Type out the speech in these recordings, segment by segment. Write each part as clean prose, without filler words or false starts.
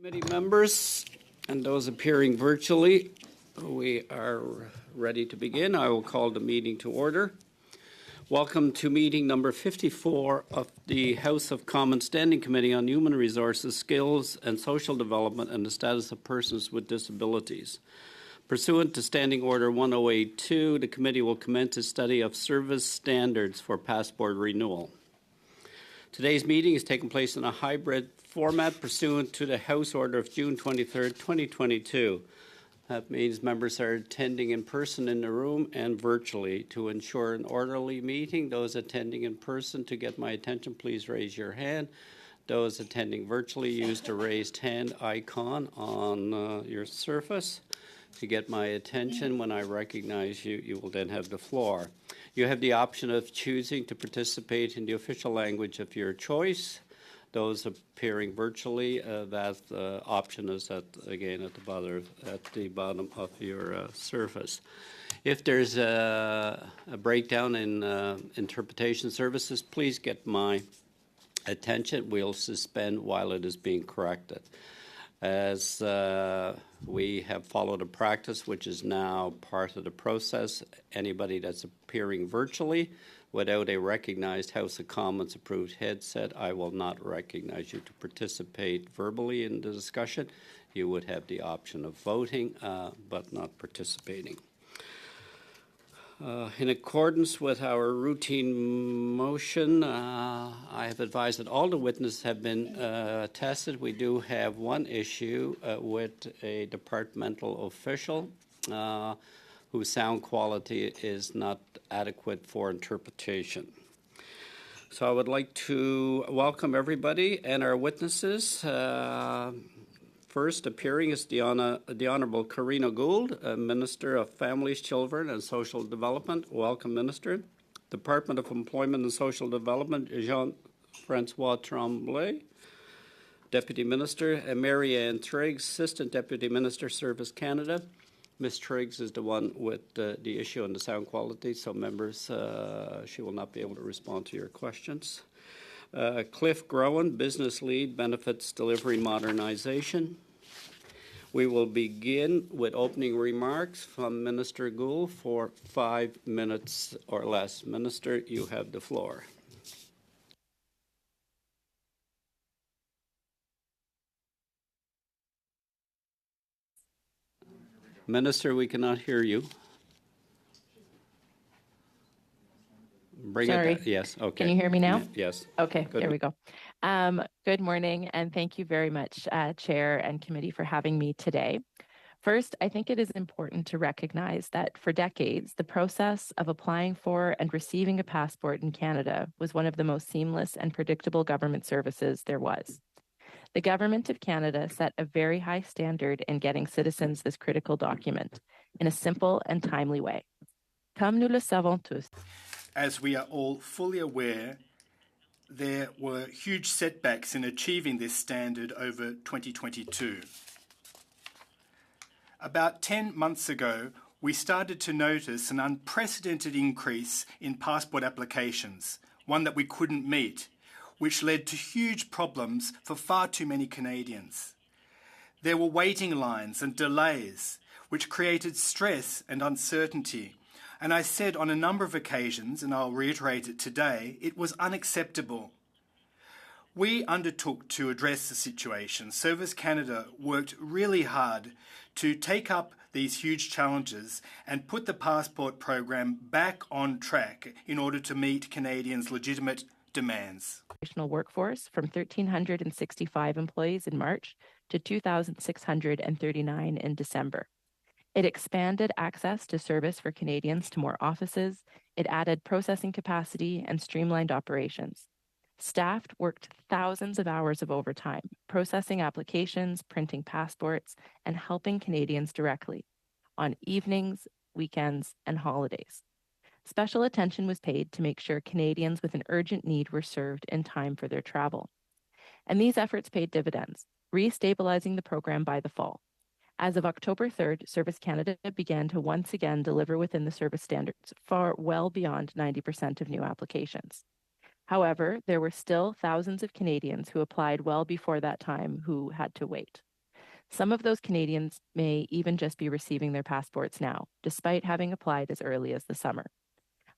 Committee members and those appearing virtually, we are ready to begin. I will call the meeting to order. Welcome to meeting number 54 of the House of Commons Standing Committee on Human Resources, Skills and Social Development and the Status of Persons with Disabilities. Pursuant to Standing Order 1082, the committee will commence a study of service standards for passport renewal. Today's meeting is taking place in a hybrid format pursuant to the House Order of June 23, 2022. That means members are attending in person in the room and virtually. To ensure an orderly meeting, those attending in person, to get my attention, please raise your hand. Those attending virtually, use the raised hand icon on your surface to get my attention. When I recognize you, you will then have the floor. You have the option of choosing to participate in the official language of your choice. Those appearing virtually, that option is again at the bottom of your surface. If there's a breakdown in interpretation services, please get my attention. We'll suspend while it is being corrected. As we have followed a practice which is now part of the process, anybody that's appearing virtually without a recognized House of Commons approved headset, I will not recognize you to participate verbally in the discussion. You would have the option of voting, but not participating. In accordance with our routine motion, I have advised that all the witnesses have been tested. We do have one issue with a departmental official whose sound quality is not adequate for interpretation. So I would like to welcome everybody and our witnesses. First appearing is the Honourable Karina Gould, Minister of Families, Children and Social Development. Welcome, Minister. Department of Employment and Social Development, Jean-Francois Tremblay. Deputy Minister, and Mary Ann Triggs, Assistant Deputy Minister, Service Canada. Ms. Triggs is the one with the issue on the sound quality, so members, she will not be able to respond to your questions. Cliff Growan, Business Lead, Benefits Delivery Modernization. We will begin with opening remarks from Minister Gould for 5 minutes or less. Minister, you have the floor. Minister, we cannot hear you. Sorry. Yes, okay. Can you hear me now? Yes. Okay, there we go. Good morning, and thank you very much, Chair and Committee, for having me today. First, I think it is important to recognize that for decades, the process of applying for and receiving a passport in Canada was one of the most seamless and predictable government services there was. The Government of Canada set a very high standard in getting citizens this critical document in a simple and timely way. Comme nous le savons tous. As we are all fully aware, there were huge setbacks in achieving this standard over 2022. About 10 months ago, we started to notice an unprecedented increase in passport applications, one that we couldn't meet, which led to huge problems for far too many Canadians. There were waiting lines and delays, which created stress and uncertainty. And I said on a number of occasions, and I'll reiterate it today, it was unacceptable. We undertook to address the situation. Service Canada worked really hard to take up these huge challenges and put the passport program back on track in order to meet Canadians' legitimate demands. Operational workforce from 1,365 employees in March to 2,639 in December. It expanded access to service for Canadians to more offices. It added processing capacity and streamlined operations. Staff worked thousands of hours of overtime, processing applications, printing passports, and helping Canadians directly on evenings, weekends, and holidays. Special attention was paid to make sure Canadians with an urgent need were served in time for their travel. And these efforts paid dividends, re-stabilizing the program by the fall. As of October 3rd, Service Canada began to once again deliver within the service standards, far well beyond 90% of new applications. However, there were still thousands of Canadians who applied well before that time who had to wait. Some of those Canadians may even just be receiving their passports now, despite having applied as early as the summer.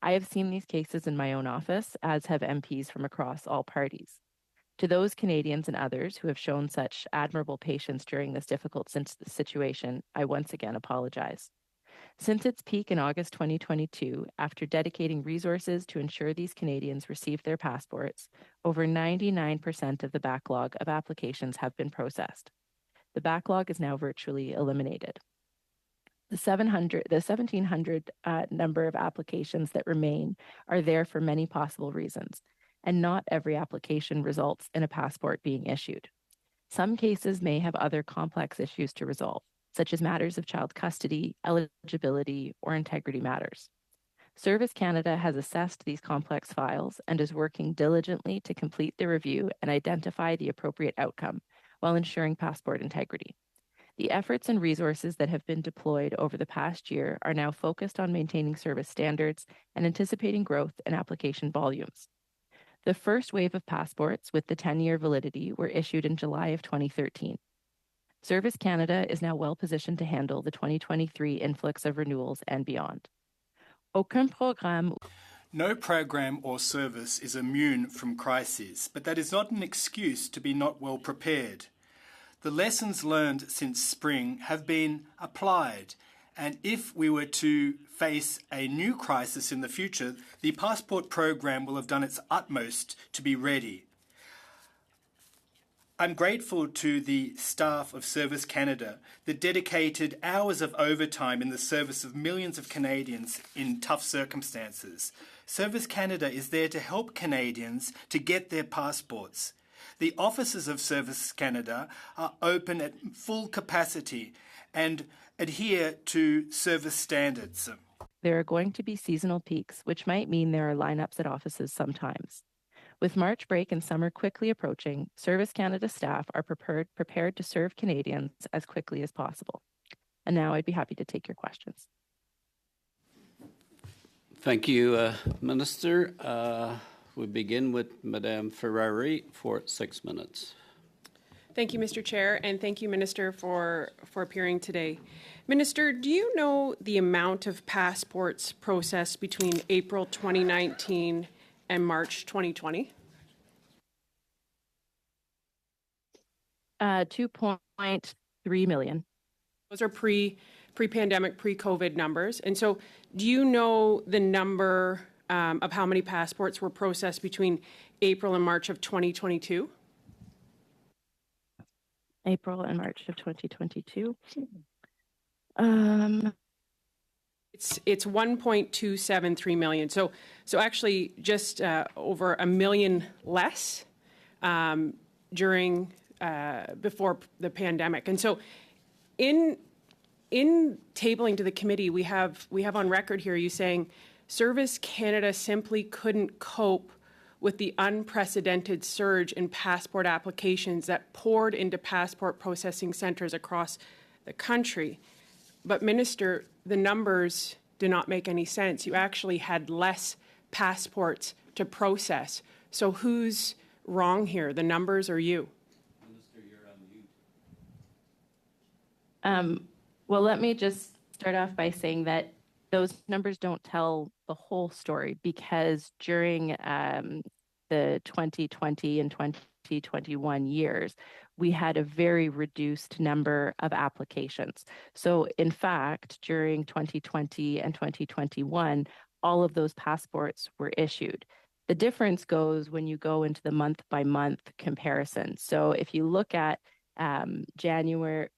I have seen these cases in my own office, as have MPs from across all parties. To those Canadians and others who have shown such admirable patience during this difficult situation, I once again apologize. Since its peak in August 2022, after dedicating resources to ensure these Canadians received their passports, over 99% of the backlog of applications have been processed. The backlog is now virtually eliminated. The 1,700 number of applications that remain are there for many possible reasons, and not every application results in a passport being issued. Some cases may have other complex issues to resolve, such as matters of child custody, eligibility, or integrity matters. Service Canada has assessed these complex files and is working diligently to complete the review and identify the appropriate outcome while ensuring passport integrity. The efforts and resources that have been deployed over the past year are now focused on maintaining service standards and anticipating growth in application volumes. The first wave of passports with the 10-year validity were issued in July of 2013. Service Canada is now well positioned to handle the 2023 influx of renewals and beyond. Aucun programme. No program or service is immune from crises, but that is not an excuse to be not well prepared. The lessons learned since spring have been applied, and if we were to face a new crisis in the future, the passport program will have done its utmost to be ready. I'm grateful to the staff of Service Canada that dedicated hours of overtime in the service of millions of Canadians in tough circumstances. Service Canada is there to help Canadians to get their passports. The offices of Service Canada are open at full capacity and adhere to service standards. There are going to be seasonal peaks, which might mean there are lineups at offices sometimes. With March break and summer quickly approaching, Service Canada staff are prepared to serve Canadians as quickly as possible. And now I'd be happy to take your questions. Thank you, Minister. We begin with Madame Ferrari for 6 minutes. Thank you, Mr. Chair, and thank you, Minister, for appearing today. Minister, do you know the amount of passports processed between April 2019 and March 2020? 2.3 million. Those are pre-pandemic, pre-COVID numbers. And so do you know the number of how many passports were processed between April and March of 2022? April and March of 2022. It's 1.273 million. So actually just over a million less during before the pandemic. And so in tabling to the committee, we have on record here you saying Service Canada simply couldn't cope with the unprecedented surge in passport applications that poured into passport processing centres across the country. But Minister, the numbers do not make any sense. You actually had less passports to process. So who's wrong here, the numbers or you? Minister, you're on mute. Well, let me just start off by saying that those numbers don't tell the whole story, because during the 2020 and 2021 years, we had a very reduced number of applications. So in fact, during 2020 and 2021, all of those passports were issued. The difference goes when you go into the month-by-month comparison. So if you look at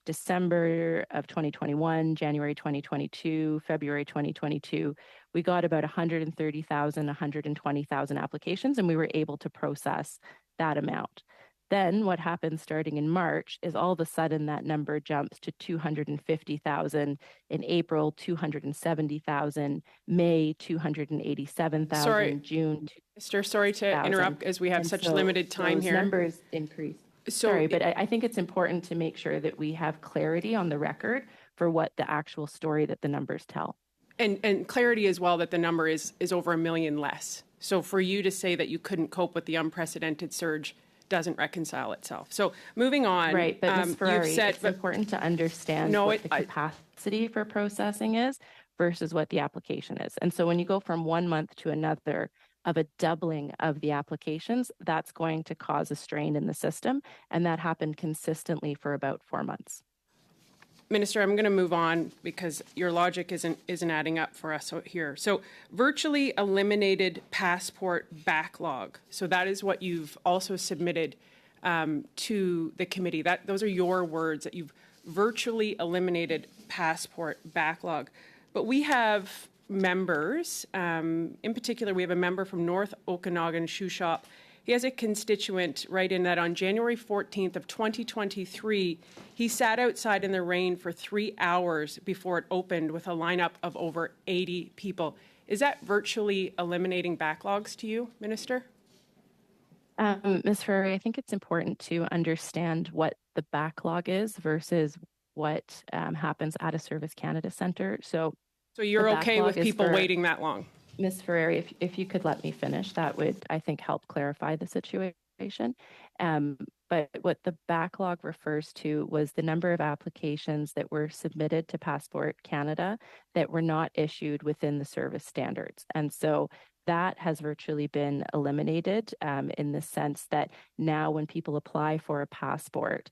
December of 2021, January 2022, February 2022, we got about 130,000, 120,000 applications, and we were able to process that amount. Then what happens starting in March is all of a sudden that number jumps to 250,000, in April, 270,000, May, 287,000, June. Mr. Sorry to interrupt as we have such limited time here. Numbers increase. Sorry, but I think it's important to make sure that we have clarity on the record for what the actual story that the numbers tell. And clarity as well that the number is over a million less. So for you to say that you couldn't cope with the unprecedented surge doesn't reconcile itself. So moving on. Right, but Ms. Ferrari, it's but important to understand what the capacity for processing is versus what the application is. And so when you go from 1 month to another of a doubling of the applications, that's going to cause a strain in the system. And that happened consistently for about 4 months. Minister, I'm going to move on because your logic isn't adding up for us here. So virtually eliminated passport backlog. So that is what you've also submitted to the committee. Those are your words, that you've virtually eliminated passport backlog. But we have members, in particular, we have a member from North Okanagan Shoe Shop. He has a constituent write in that on January 14th of 2023, he sat outside in the rain for 3 hours before it opened with a lineup of over 80 people. Is that virtually eliminating backlogs to you, Minister? Ms. Ferrari, I think it's important to understand what the backlog is versus what happens at a Service Canada Centre. So you're okay with people waiting that long? Ms. Ferrari, if you could let me finish, that would, I think, help clarify the situation. But what the backlog refers to was the number of applications that were submitted to Passport Canada that were not issued within the service standards. And so that has virtually been eliminated in the sense that now when people apply for a passport,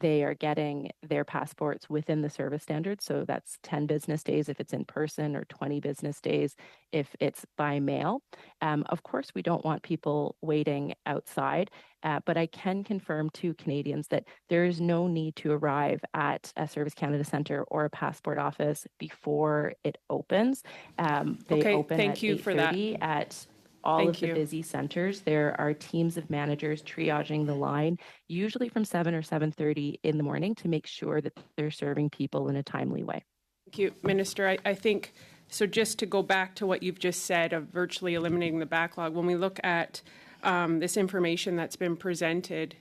they are getting their passports within the service standards. So that's 10 business days if it's in person or 20 business days if it's by mail. Of course, we don't want people waiting outside, but I can confirm to Canadians that there is no need to arrive at a Service Canada Centre or a passport office before it opens. They open thank at you for that. 8:30 at all of the busy centers. There are teams of managers triaging the line, usually from 7 or 7:30 in the morning, to make sure that they're serving people in a timely way. Thank you, Minister. I think, so just to go back to what you've just said of virtually eliminating the backlog, when we look at this information that's been presented,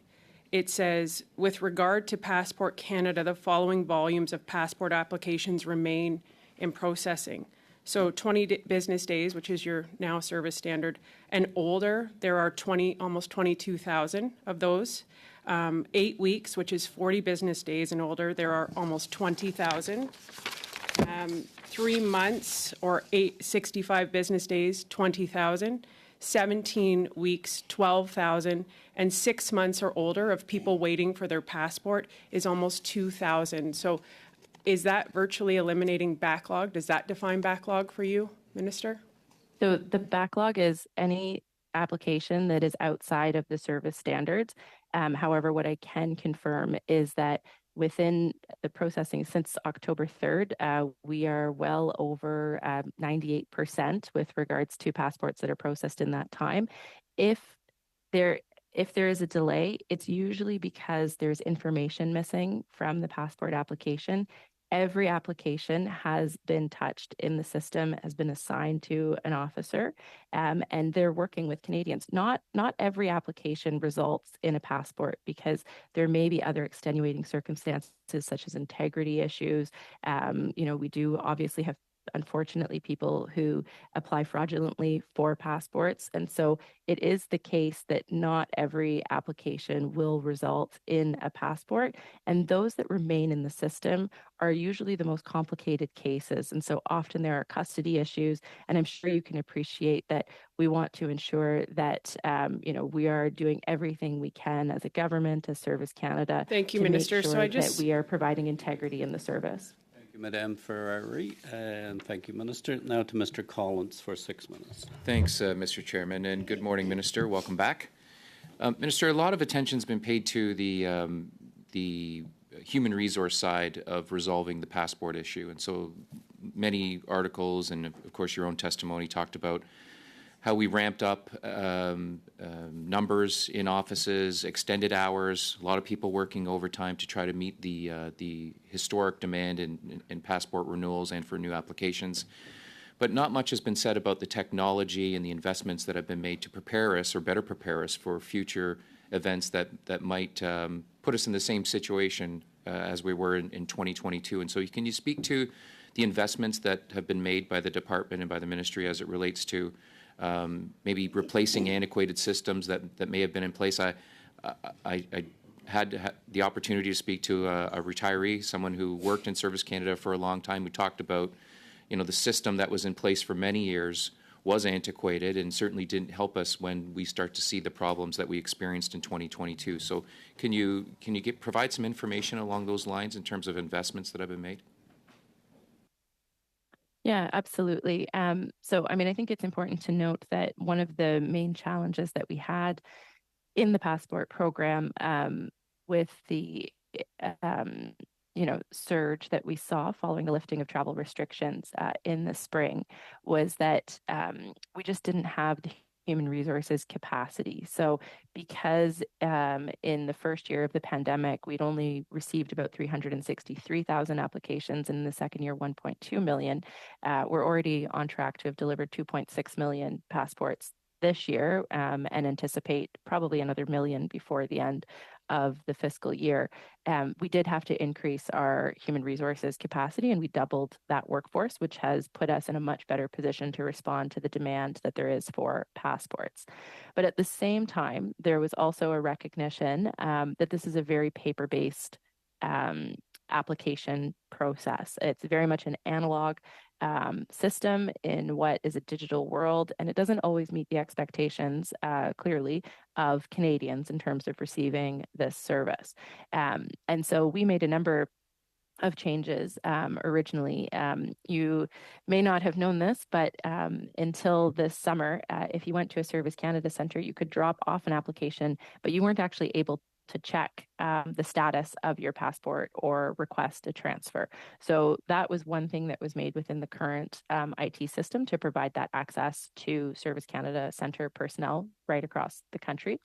it says, with regard to Passport Canada, the following volumes of passport applications remain in processing. So 20 business days, which is your now service standard, and older, there are almost 22,000 of those. 8 weeks, which is 40 business days and older, there are almost 20,000. 3 months or 65 business days, 20,000. 17 weeks, 12,000, and 6 months or older of people waiting for their passport is almost 2,000. So is that virtually eliminating backlog? Does that define backlog for you, Minister? So the backlog is any application that is outside of the service standards. However, what I can confirm is that within the processing since October 3rd, we are well over 98% with regards to passports that are processed in that time. If there is a delay, it's usually because there's information missing from the passport application. Every application has been touched in the system, has been assigned to an officer, and they're working with Canadians. Not every application results in a passport because there may be other extenuating circumstances such as integrity issues. We do obviously have, unfortunately, people who apply fraudulently for passports. And so it is the case that not every application will result in a passport. And those that remain in the system are usually the most complicated cases. And so often there are custody issues. And I'm sure you can appreciate that we want to ensure that, we are doing everything we can as a government, as Service Canada. Thank you, Minister. Make sure that we are providing integrity in the service. Thank you, Madame Ferrari, and thank you, Minister. Now to Mr. Collins for 6 minutes. Thanks, Mr. Chairman, and good morning, Minister. Welcome back. Minister, a lot of attention has been paid to the human resource side of resolving the passport issue, and so many articles and, of course, your own testimony talked about how we ramped up numbers in offices, extended hours, a lot of people working overtime to try to meet the historic demand in passport renewals and for new applications. But not much has been said about the technology and the investments that have been made to prepare us or better prepare us for future events that might put us in the same situation as we were in 2022. And so can you speak to the investments that have been made by the department and by the ministry as it relates to maybe replacing antiquated systems that may have been in place? I had the opportunity to speak to a retiree, someone who worked in Service Canada for a long time, who talked about, the system that was in place for many years was antiquated and certainly didn't help us when we start to see the problems that we experienced in 2022. So can you provide some information along those lines in terms of investments that have been made? Yeah, absolutely. So, I mean, I think it's important to note that one of the main challenges that we had in the passport program with the um, surge that we saw following the lifting of travel restrictions in the spring was that we just didn't have the human resources capacity. So because in the first year of the pandemic, we'd only received about 363,000 applications, and in the second year, 1.2 million, we're already on track to have delivered 2.6 million passports this year and anticipate probably another million before the end of the fiscal year. We did have to increase our human resources capacity, and we doubled that workforce, which has put us in a much better position to respond to the demand that there is for passports. But at the same time, there was also a recognition that this is a very paper-based application process. It's very much an analog system in what is a digital world, and it doesn't always meet the expectations, clearly, of Canadians in terms of receiving this service. And so we made a number of changes originally. You may not have known this, but until this summer, if you went to a Service Canada Centre, you could drop off an application, but you weren't actually able to check the status of your passport or request a transfer. So that was one thing that was made within the current IT system to provide that access to Service Canada Centre personnel right across the country.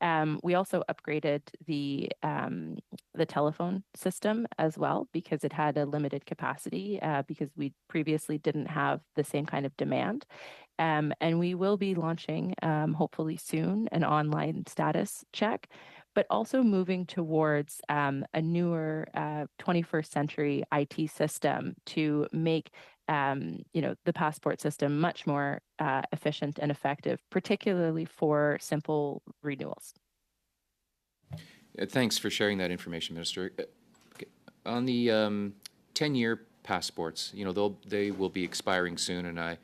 We also upgraded the telephone system as well because it had a limited capacity because we previously didn't have the same kind of demand. And we will be launching, hopefully soon, an online status check, but also moving towards a newer 21st century IT system to make the passport system much more efficient and effective, particularly for simple renewals. Thanks for sharing that information, Minister. On the 10-year passports, they will be expiring soon, and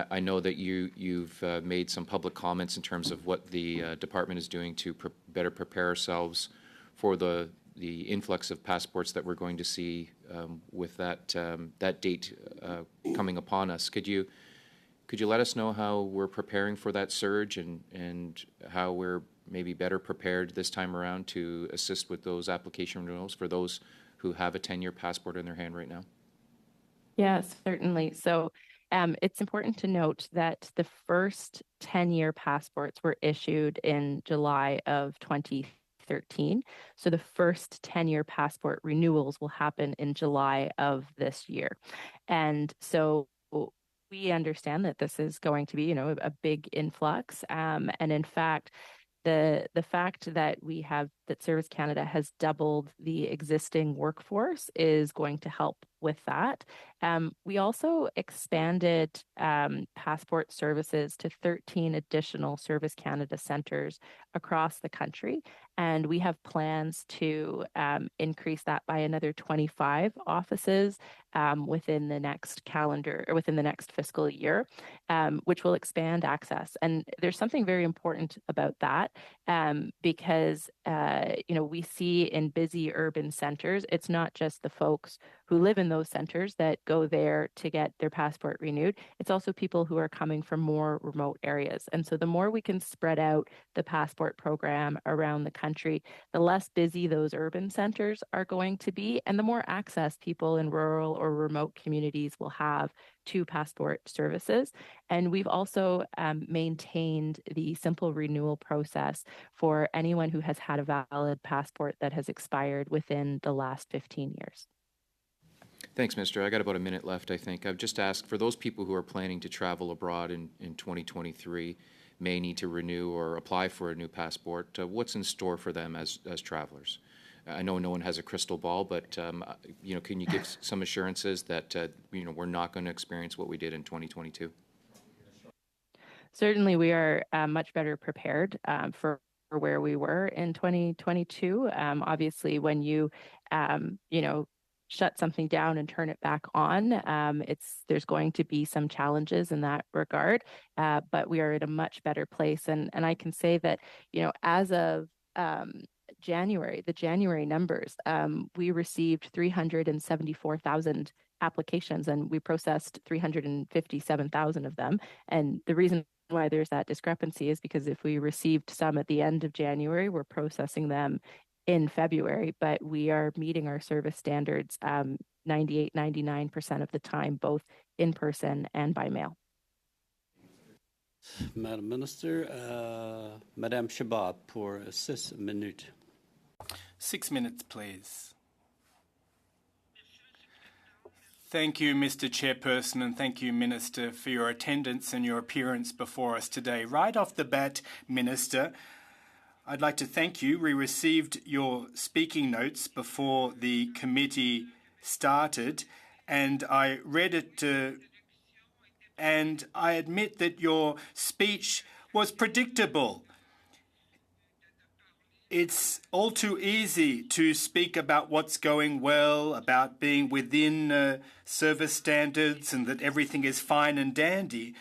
I know that you've made some public comments in terms of what the department is doing to better prepare ourselves for the influx of passports that we're going to see with that date coming upon us. Could you let us know how we're preparing for that surge and how we're maybe better prepared this time around to assist with those application renewals for those who have a 10-year passport in their hand right now? Yes, certainly. So it's important to note that the first 10-year passports were issued in July of 2013. So the first 10-year passport renewals will happen in July of this year. And so we understand that this is going to be, a big influx. And in fact, the fact that Service Canada has doubled the existing workforce is going to help with that. We also expanded passport services to 13 additional Service Canada centres across the country, and we have plans to increase that by another 25 offices within the next fiscal year, which will expand access. And there's something very important about that because we see in busy urban centers, it's not just the folks who live in those centers that go there to get their passport renewed. It's also people who are coming from more remote areas. And so the more we can spread out the passport program around the country, the less busy those urban centers are going to be, and the more access people in rural or remote communities will have to passport services. And we've also maintained the simple renewal process for anyone who has had a valid passport that has expired within the last 15 years. Thanks, Minister. I got about a minute left, I think. I've just asked, for those people who are planning to travel abroad in 2023, may need to renew or apply for a new passport, what's in store for them as travelers? I know no one has a crystal ball, but can you give some assurances that we're not going to experience what we did in 2022? Certainly, we are much better prepared for where we were in 2022. Obviously, when you, shut something down and turn it back on, there's going to be some challenges in that regard, but we are in a much better place. And I can say that, as of January, the January numbers, we received 374,000 applications and we processed 357,000 of them. And the reason why there's that discrepancy is because if we received some at the end of January, we're processing them in February, but we are meeting our service standards 98, 99% of the time, both in person and by mail. Madam Minister, Madame Chabot pour 6 minutes. 6 minutes, please. Thank you, Mr. Chairperson, and thank you, Minister, for your attendance and your appearance before us today. Right off the bat, Minister, I'd like to thank you. We received your speaking notes before the committee started, and I read it, and I admit that your speech was predictable. It's all too easy to speak about what's going well, about being within service standards and that everything is fine and dandy.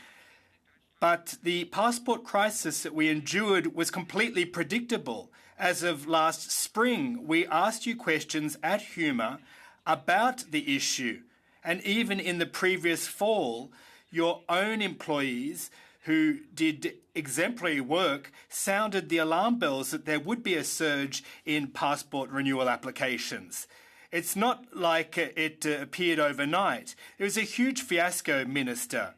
But the passport crisis that we endured was completely predictable. As of last spring, we asked you questions at HUMA about the issue. And even in the previous fall, your own employees who did exemplary work sounded the alarm bells that there would be a surge in passport renewal applications. It's not like it appeared overnight. It was a huge fiasco, Minister.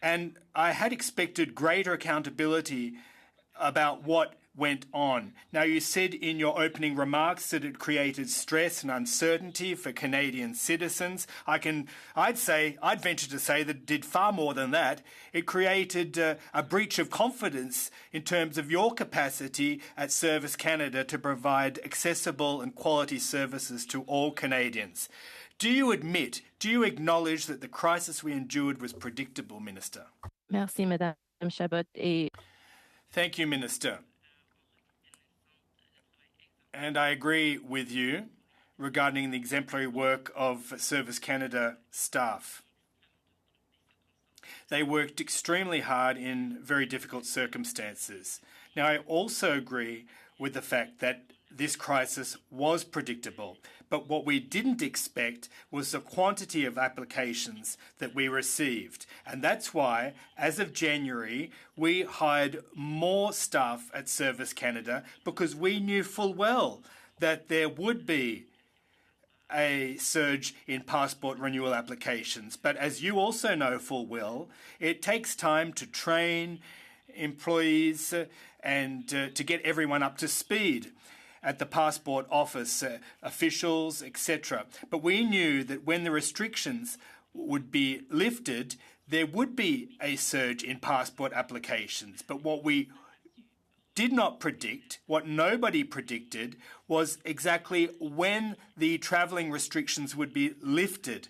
And I had expected greater accountability about what went on. Now, you said in your opening remarks that it created stress and uncertainty for Canadian citizens. I'd venture to say that it did far more than that. It created a breach of confidence in terms of your capacity at Service Canada to provide accessible and quality services to all Canadians. Do you acknowledge that the crisis we endured was predictable, Minister? Merci, Madame Chabot. Thank you, Minister. And I agree with you regarding the exemplary work of Service Canada staff. They worked extremely hard in very difficult circumstances. Now, I also agree with the fact that this crisis was predictable, but what we didn't expect was the quantity of applications that we received. And that's why, as of January, we hired more staff at Service Canada because we knew full well that there would be a surge in passport renewal applications. But as you also know full well, it takes time to train employees and to get everyone up to speed at the passport office, officials, etc. But we knew that when the restrictions would be lifted, there would be a surge in passport applications. But what we did not predict, what nobody predicted, was exactly when the travelling restrictions would be lifted.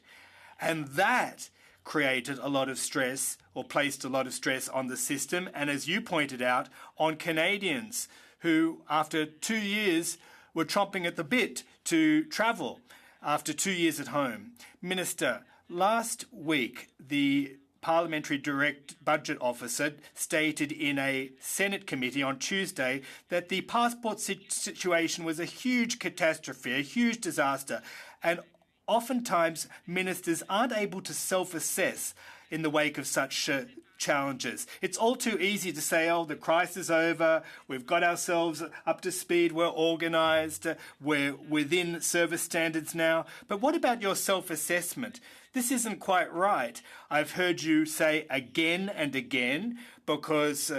And that created a lot of stress, or placed a lot of stress on the system, and as you pointed out, on Canadians who, after 2 years, were chomping at the bit to travel after 2 years at home. Minister, last week, the Parliamentary Direct Budget Officer stated in a Senate committee on Tuesday that the passport situation was a huge catastrophe, a huge disaster, and oftentimes ministers aren't able to self-assess in the wake of such challenges. It's all too easy to say, oh, the crisis is over, we've got ourselves up to speed, we're organised, we're within service standards now. But what about your self-assessment? This isn't quite right. I've heard you say again and again, because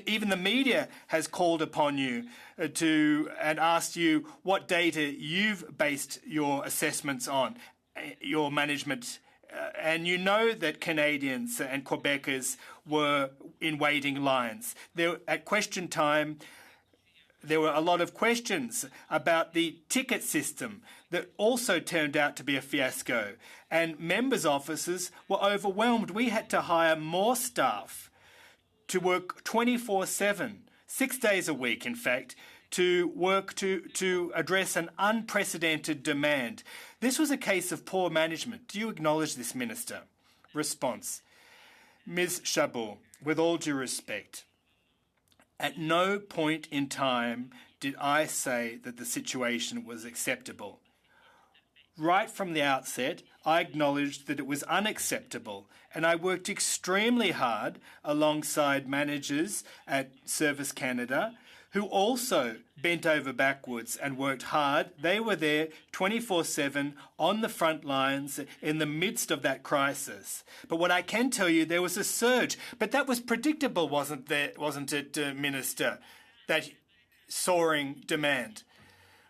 even the media has called upon you and asked you what data you've based your assessments on, your management. And you know that Canadians and Quebecers were in waiting lines. At question time, there were a lot of questions about the ticket system that also turned out to be a fiasco. And members' offices were overwhelmed. We had to hire more staff to work 24/7, 6 days a week, in fact, to work to address an unprecedented demand. This was a case of poor management. Do you acknowledge this, Minister? Response. Ms. Chabot, with all due respect, at no point in time did I say that the situation was acceptable. Right from the outset, I acknowledged that it was unacceptable, and I worked extremely hard alongside managers at Service Canada who also bent over backwards and worked hard. They were there 24/7 on the front lines in the midst of that crisis. But what I can tell you, there was a surge. But that was predictable, wasn't it, Minister? That soaring demand.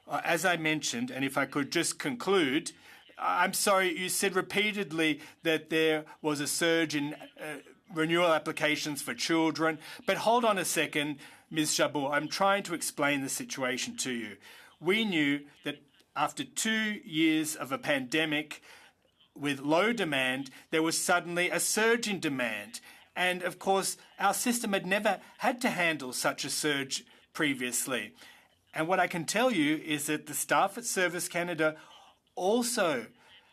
As I mentioned, and if I could just conclude, I'm sorry, you said repeatedly that there was a surge in renewal applications for children. But hold on a second, Ms. Chabot, I'm trying to explain the situation to you. We knew that after 2 years of a pandemic with low demand, there was suddenly a surge in demand. And of course, our system had never had to handle such a surge previously. And what I can tell you is that the staff at Service Canada also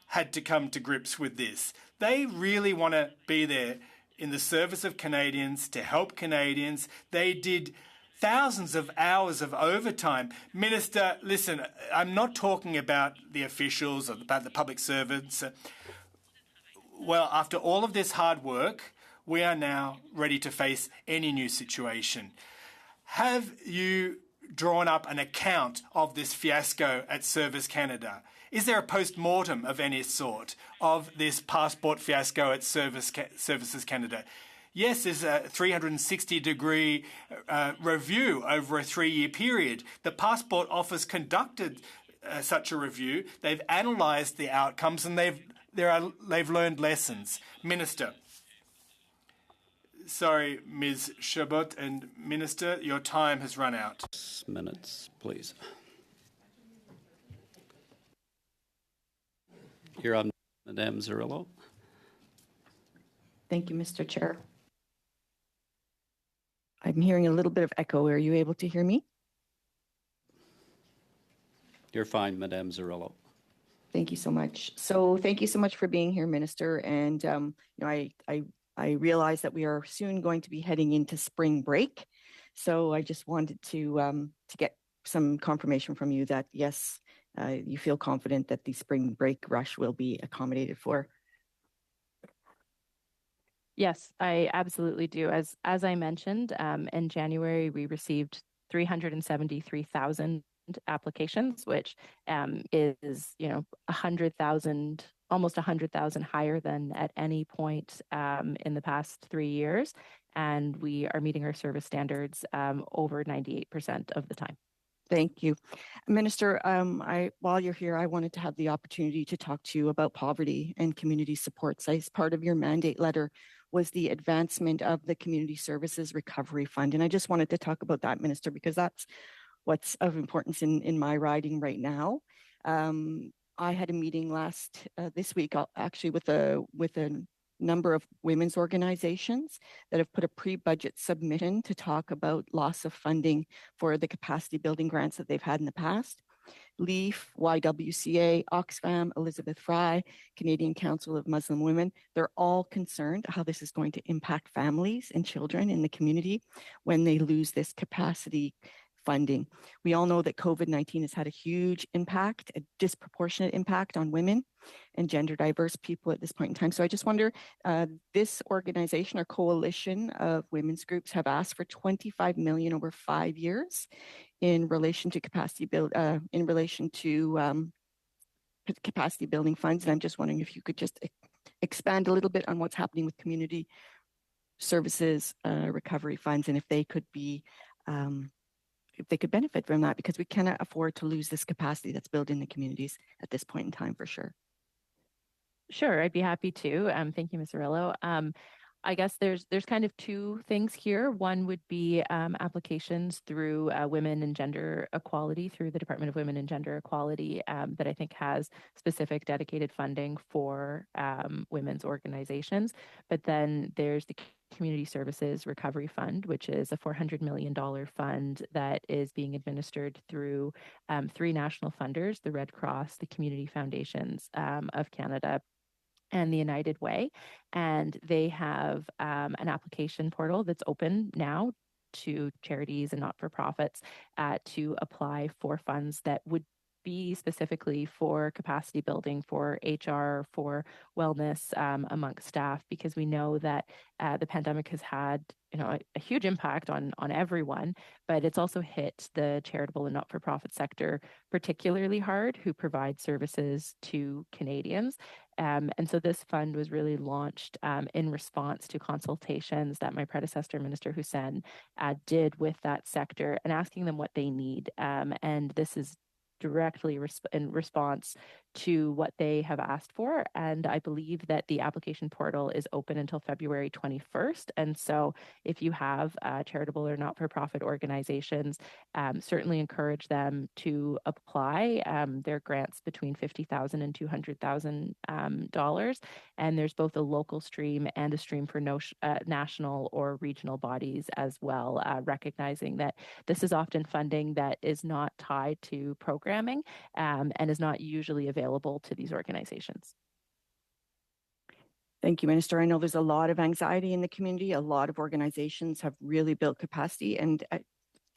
had to come to grips with this. They really want to be there in the service of Canadians, to help Canadians. They did thousands of hours of overtime. Minister, listen, I'm not talking about the officials or about the public servants. Well, after all of this hard work, we are now ready to face any new situation. Have you drawn up an account of this fiasco at Service Canada? Is there a post-mortem of any sort of this passport fiasco at Services Canada? Yes, there's a 360-degree review over a 3-year period. The Passport Office conducted such a review. They've analysed the outcomes and they've learned lessons. Minister. Sorry, Ms. Chabot, and Minister, your time has run out. Minutes, please. You're on, Madame Zerillo. Thank you, Mr. Chair. I'm hearing a little bit of echo. Are you able to hear me? You're fine, Madame Zerillo. Thank you so much. So thank you so much for being here, Minister. And I realize that we are soon going to be heading into spring break. So I just wanted to get some confirmation from you that, yes, you feel confident that the spring break rush will be accommodated for. Yes, I absolutely do. As I mentioned, in January, we received 373,000 applications, which is 100,000, almost 100,000 higher than at any point in the past 3 years. And we are meeting our service standards over 98% of the time. Thank you. Minister, while you're here, I wanted to have the opportunity to talk to you about poverty and community supports. As part of your mandate letter was the advancement of the Community Services Recovery Fund. And I just wanted to talk about that, Minister, because that's what's of importance in my riding right now. I had a meeting this week, actually, with a number of women's organizations that have put a pre-budget submission to talk about loss of funding for the capacity building grants that they've had in the past. LEAF, YWCA, Oxfam, Elizabeth Fry, Canadian Council of Muslim Women, they're all concerned how this is going to impact families and children in the community when they lose this capacity funding. We all know that COVID-19 has had a huge impact, a disproportionate impact on women and gender diverse people at this point in time. So I just wonder, this organization or coalition of women's groups have asked for $25 million over 5 years in relation to capacity building funds. And I'm just wondering if you could just expand a little bit on what's happening with community services recovery funds, and if they could benefit from that, because we cannot afford to lose this capacity that's built in the communities at this point in time, for sure. Sure, I'd be happy to. Thank you, Ms. Arillo. I guess there's kind of two things here. One would be applications through Women and Gender Equality, through the Department of Women and Gender Equality, that I think has specific dedicated funding for women's organizations. But then there's the Community Services Recovery Fund, which is a $400 million fund that is being administered through three national funders, the Red Cross, the Community Foundations of Canada, and the United Way. And they have an application portal that's open now to charities and not-for-profits to apply for funds that would be specifically for capacity building, for HR, for wellness amongst staff, because we know that the pandemic has had a huge impact on everyone, but it's also hit the charitable and not-for-profit sector particularly hard, who provide services to Canadians. And so this fund was really launched in response to consultations that my predecessor, Minister Hussein, did with that sector and asking them what they need. And this is directly in response to what they have asked for. And I believe that the application portal is open until February 21st. And so if you have charitable or not-for-profit organizations, certainly encourage them to apply. There are grants between $50,000 and $200,000. And there's both a local stream and a stream for national or regional bodies as well, recognizing that this is often funding that is not tied to programming and is not usually available to these organizations. Thank you, Minister. I know there's a lot of anxiety in the community. A lot of organizations have really built capacity and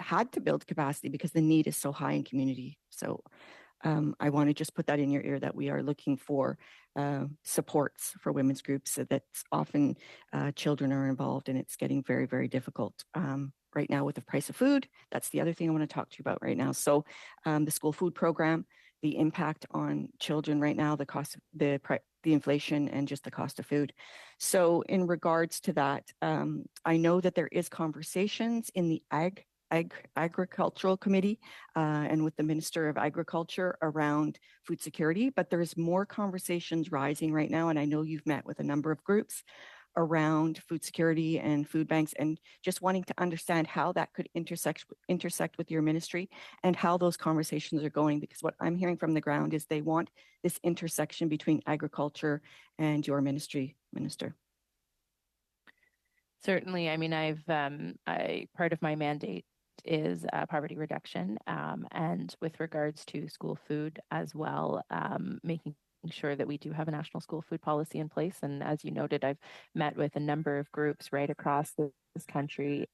had to build capacity because the need is so high in community. So I want to just put that in your ear that we are looking for supports for women's groups. That's often children are involved, and it's getting very, very difficult right now with the price of food. That's the other thing I want to talk to you about right now. So the school food program, the impact on children right now, the cost of the inflation, and just the cost of food. So in regards to that, I know that there is conversations in the Agricultural Committee and with the Minister of Agriculture around food security, but there's more conversations rising right now. And I know you've met with a number of groups around food security and food banks, and just wanting to understand how that could intersect with your ministry and how those conversations are going, because what I'm hearing from the ground is they want this intersection between agriculture and your ministry, Minister. Certainly. I mean, part of my mandate is poverty reduction, and with regards to school food as well, making sure that we do have a national school food policy in place. And as you noted, I've met with a number of groups right across this country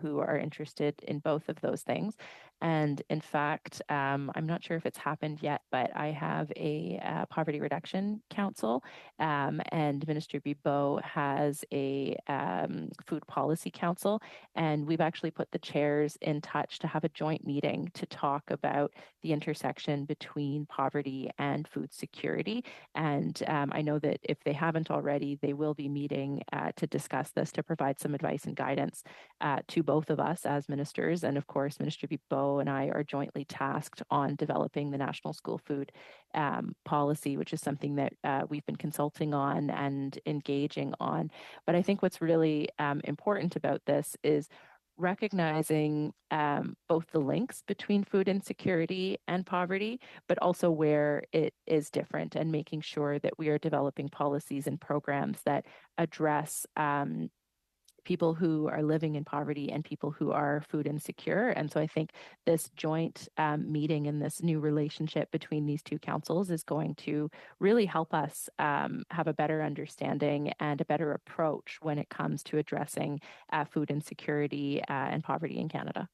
who are interested in both of those things. And in fact, I'm not sure if it's happened yet, but I have a poverty reduction council, and Minister Bibeau has a food policy council. And we've actually put the chairs in touch to have a joint meeting to talk about the intersection between poverty and food security. And I know that if they haven't already, they will be meeting to discuss this, to provide some advice and guidance to both of us as ministers. And of course, Minister Bibeau and I are jointly tasked on developing the national school food policy, which is something that we've been consulting on and engaging on. But I think what's really important about this is recognizing both the links between food insecurity and poverty, but also where it is different, and making sure that we are developing policies and programs that address people who are living in poverty and people who are food insecure. And so I think this joint meeting and this new relationship between these two councils is going to really help us have a better understanding and a better approach when it comes to addressing food insecurity and poverty in Canada.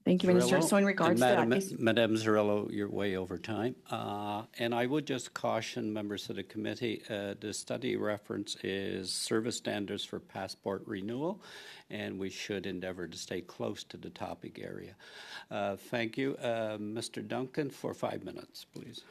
Thank you, Minister. So in regards to that, Madame Zarrillo, you're way over time. And I would just caution members of the committee, the study reference is service standards for passport renewal, and we should endeavor to stay close to the topic area. Thank you. Mr. Duncan, for 5 minutes, please.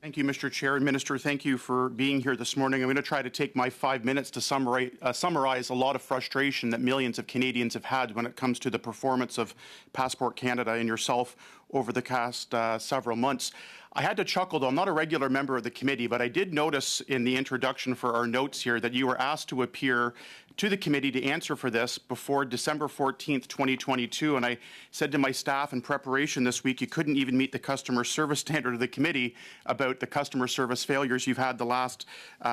Thank you, Mr. Chair. And Minister, thank you for being here this morning. I'm going to try to take my 5 minutes to summarize a lot of frustration that millions of Canadians have had when it comes to the performance of Passport Canada and yourself over the past several months. I had to chuckle, though I'm not a regular member of the committee, but I did notice in the introduction for our notes here that you were asked to appear to the committee to answer for this before December 14th, 2022. And I said to my staff in preparation this week, you couldn't even meet the customer service standard of the committee about the customer service failures you've had the last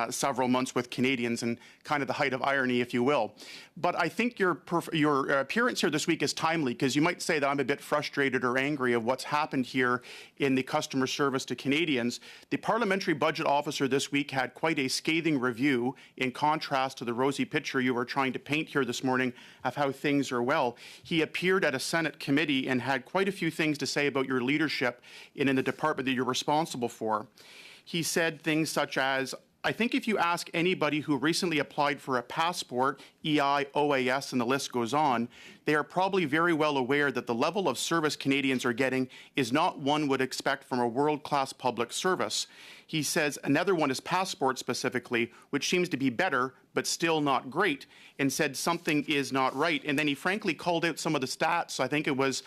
several months with Canadians, and kind of the height of irony, if you will. But I think your appearance here this week is timely, because you might say that I'm a bit frustrated or angry of what's happened here in the customer service to Canadians. The Parliamentary Budget Officer this week had quite a scathing review, in contrast to the rosy picture you were trying to paint here this morning of how things are well. He appeared at a Senate committee and had quite a few things to say about your leadership in the department that you're responsible for. He said things such as, I think if you ask anybody who recently applied for a passport, EI, OAS, and the list goes on, they are probably very well aware that the level of service Canadians are getting is not one would expect from a world-class public service. He says another one is passport specifically, which seems to be better, but still not great, and said something is not right. And then he frankly called out some of the stats. I think it was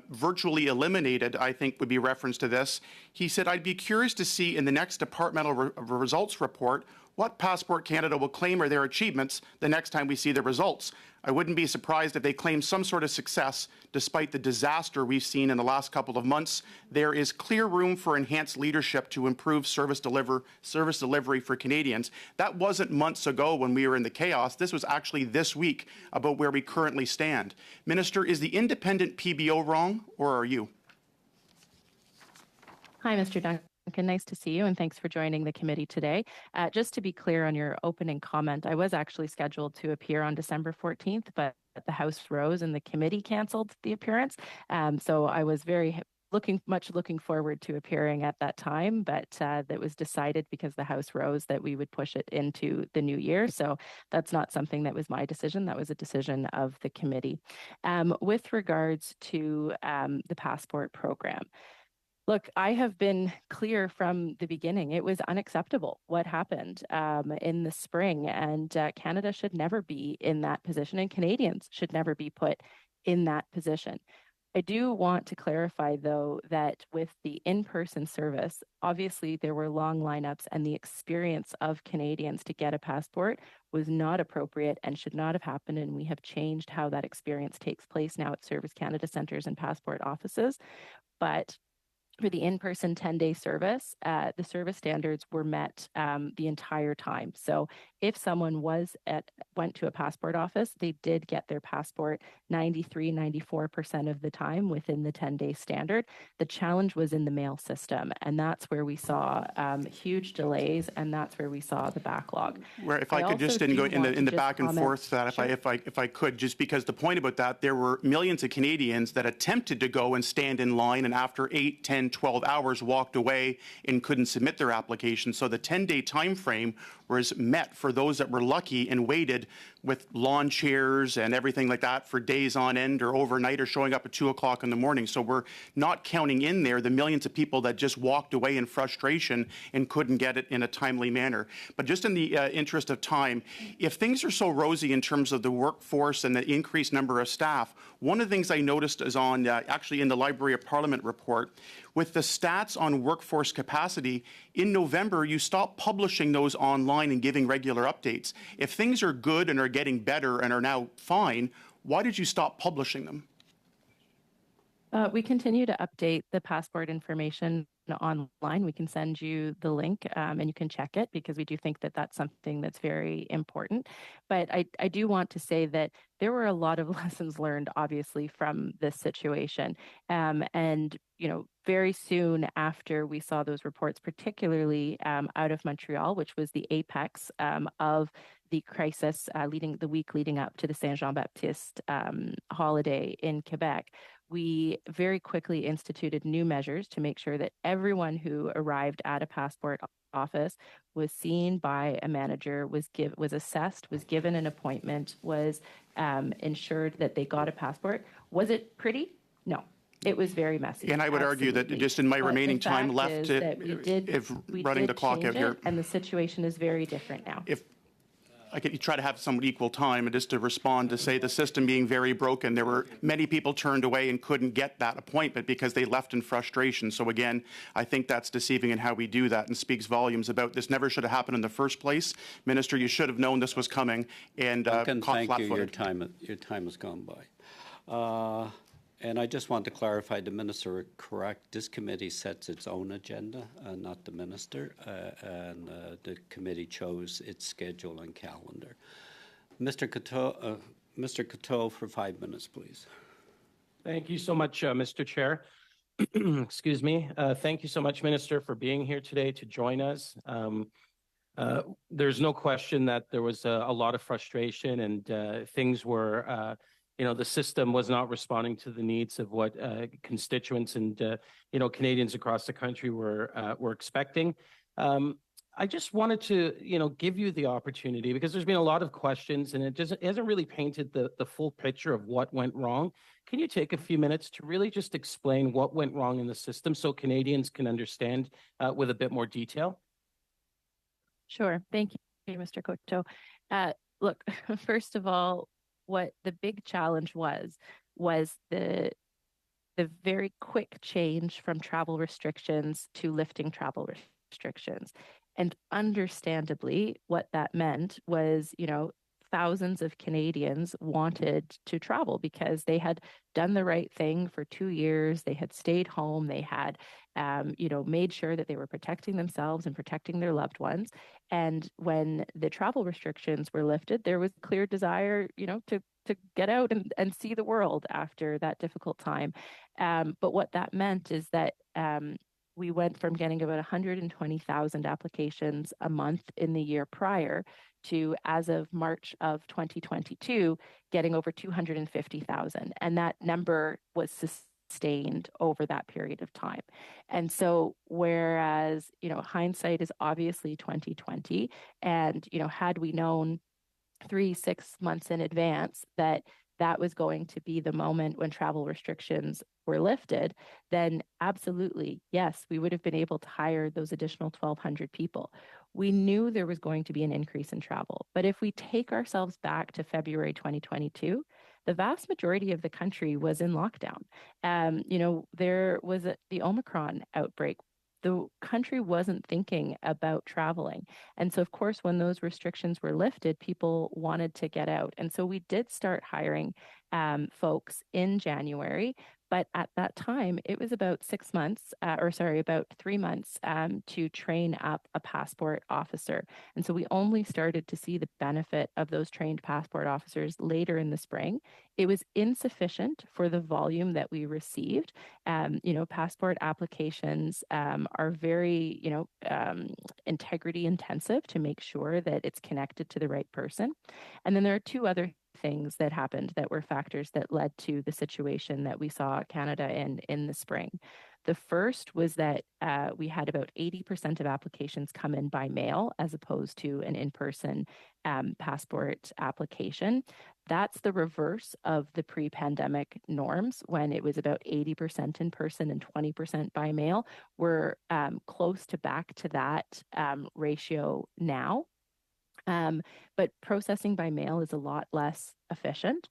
virtually eliminated, I think would be reference to this. He said, I'd be curious to see in the next departmental results report what Passport Canada will claim are their achievements the next time we see the results. I wouldn't be surprised if they claim some sort of success despite the disaster we've seen in the last couple of months. There is clear room for enhanced leadership to improve service delivery for Canadians. That wasn't months ago when we were in the chaos. This was actually this week about where we currently stand. Minister, is the independent PBO wrong, or are you? Hi, Mr. Duncan. Nice to see you, and thanks for joining the committee today. Just to be clear on your opening comment, I was actually scheduled to appear on December 14th, but the House rose and the committee canceled the appearance. So I was very much looking forward to appearing at that time, but that was decided because the House rose that we would push it into the new year. So that's not something that was my decision. That was a decision of the committee. With regards to the passport program, look, I have been clear from the beginning. It was unacceptable what happened in the spring, and Canada should never be in that position, and Canadians should never be put in that position. I do want to clarify, though, that with the in-person service, obviously there were long lineups, and the experience of Canadians to get a passport was not appropriate and should not have happened, and we have changed how that experience takes place now at Service Canada centres and passport offices. But for the in-person 10-day service, the service standards were met the entire time. So if someone went to a passport office, they did get their passport 93, 94% of the time within the 10-day standard. The challenge was in the mail system, and that's where we saw huge delays, and that's where we saw the backlog. Where if I could just go in the back and forth that, sure. if I could, just because the point about that, there were millions of Canadians that attempted to go and stand in line, and after 8, 10, 12 hours walked away and couldn't submit their application. So the 10-day time frame was met for those that were lucky and waited with lawn chairs and everything like that for days on end or overnight or showing up at 2 o'clock in the morning. So we're not counting in there the millions of people that just walked away in frustration and couldn't get it in a timely manner. But just in the interest of time, if things are so rosy in terms of the workforce and the increased number of staff, one of the things I noticed is on actually in the Library of Parliament report, with the stats on workforce capacity, in November, you stopped publishing those online and giving regular updates. If things are good and are getting better and are now fine, why did you stop publishing them? We continue to update the passport information online. We can send you the link and you can check it, because we do think that that's something that's very important. But I do want to say that there were a lot of lessons learned, obviously, from this situation. And, you know, very soon after we saw those reports, particularly out of Montreal, which was the apex of the crisis the week leading up to the Saint Jean-Baptiste holiday in Quebec, we very quickly instituted new measures to make sure that everyone who arrived at a passport office was seen by a manager, was assessed, was given an appointment, was ensured that they got a passport. Was it pretty? No. It was very messy. And I would argue that just in my remaining time left, running the clock out here. And the situation is very different now. I could try to have some equal time and just to respond to say the system being very broken. There were many people turned away and couldn't get that appointment because they left in frustration. So again, I think that's deceiving in how we do that and speaks volumes about this never should have happened in the first place. Minister, you should have known this was coming and Duncan, caught thank you. Your flat-footed. time has gone by. And I just want to clarify, the minister correct. This committee sets its own agenda, not the minister, and the committee chose its schedule and calendar. Mr. Coteau, for 5 minutes, please. Thank you so much, Mr. Chair. Excuse me. Thank you so much, Minister, for being here today to join us. There's no question that there was a lot of frustration and things were the system was not responding to the needs of what constituents and Canadians across the country were expecting. I just wanted to give you the opportunity because there's been a lot of questions and it hasn't really painted the full picture of what went wrong. Can you take a few minutes to really just explain what went wrong in the system so Canadians can understand with a bit more detail? Sure. Thank you, Mr. Coteau. Look, first of all, what the big challenge was the very quick change from travel restrictions to lifting travel restrictions. And understandably, what that meant was, thousands of Canadians wanted to travel because they had done the right thing for 2 years. They had stayed home. They had, made sure that they were protecting themselves and protecting their loved ones. And when the travel restrictions were lifted, there was clear desire, to get out and see the world after that difficult time. But what that meant is that we went from getting about 120,000 applications a month in the year prior to, as of March of 2022, getting over 250,000. And that number was sustained over that period of time. And so whereas, hindsight is obviously 2020, and, had we known 3-6 months in advance that was going to be the moment when travel restrictions were lifted, then absolutely, yes, we would have been able to hire those additional 1,200 people. We knew there was going to be an increase in travel. But if we take ourselves back to February 2022, the vast majority of the country was in lockdown. There was the Omicron outbreak. The country wasn't thinking about traveling. And so, of course, when those restrictions were lifted, people wanted to get out. And so we did start hiring folks in January. But at that time, it was about about 3 months to train up a passport officer. And so we only started to see the benefit of those trained passport officers later in the spring. It was insufficient for the volume that we received. Passport applications are very, integrity intensive to make sure that it's connected to the right person. And then there are two other things that happened that were factors that led to the situation that we saw Canada in the spring. The first was that we had about 80% of applications come in by mail as opposed to an in-person passport application. That's the reverse of the pre-pandemic norms when it was about 80% in person and 20% by mail. We're close to back to that ratio now. But processing by mail is a lot less efficient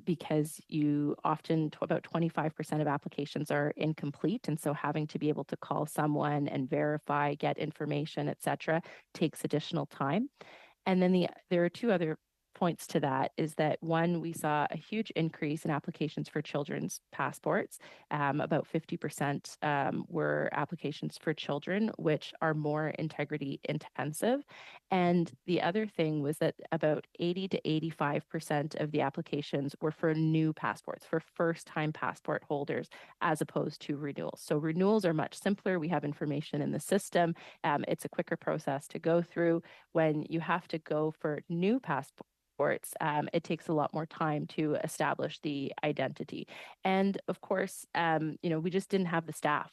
because you often, about 25% of applications are incomplete. And so having to be able to call someone and verify, get information, et cetera, takes additional time. And then there are two other points to that is that one, we saw a huge increase in applications for children's passports. About 50% were applications for children, which are more integrity intensive. And the other thing was that about 80 to 85% of the applications were for new passports, for first-time passport holders, as opposed to renewals. So renewals are much simpler. We have information in the system. It's a quicker process to go through. When you have to go for new passports, it takes a lot more time to establish the identity. And of course, we just didn't have the staff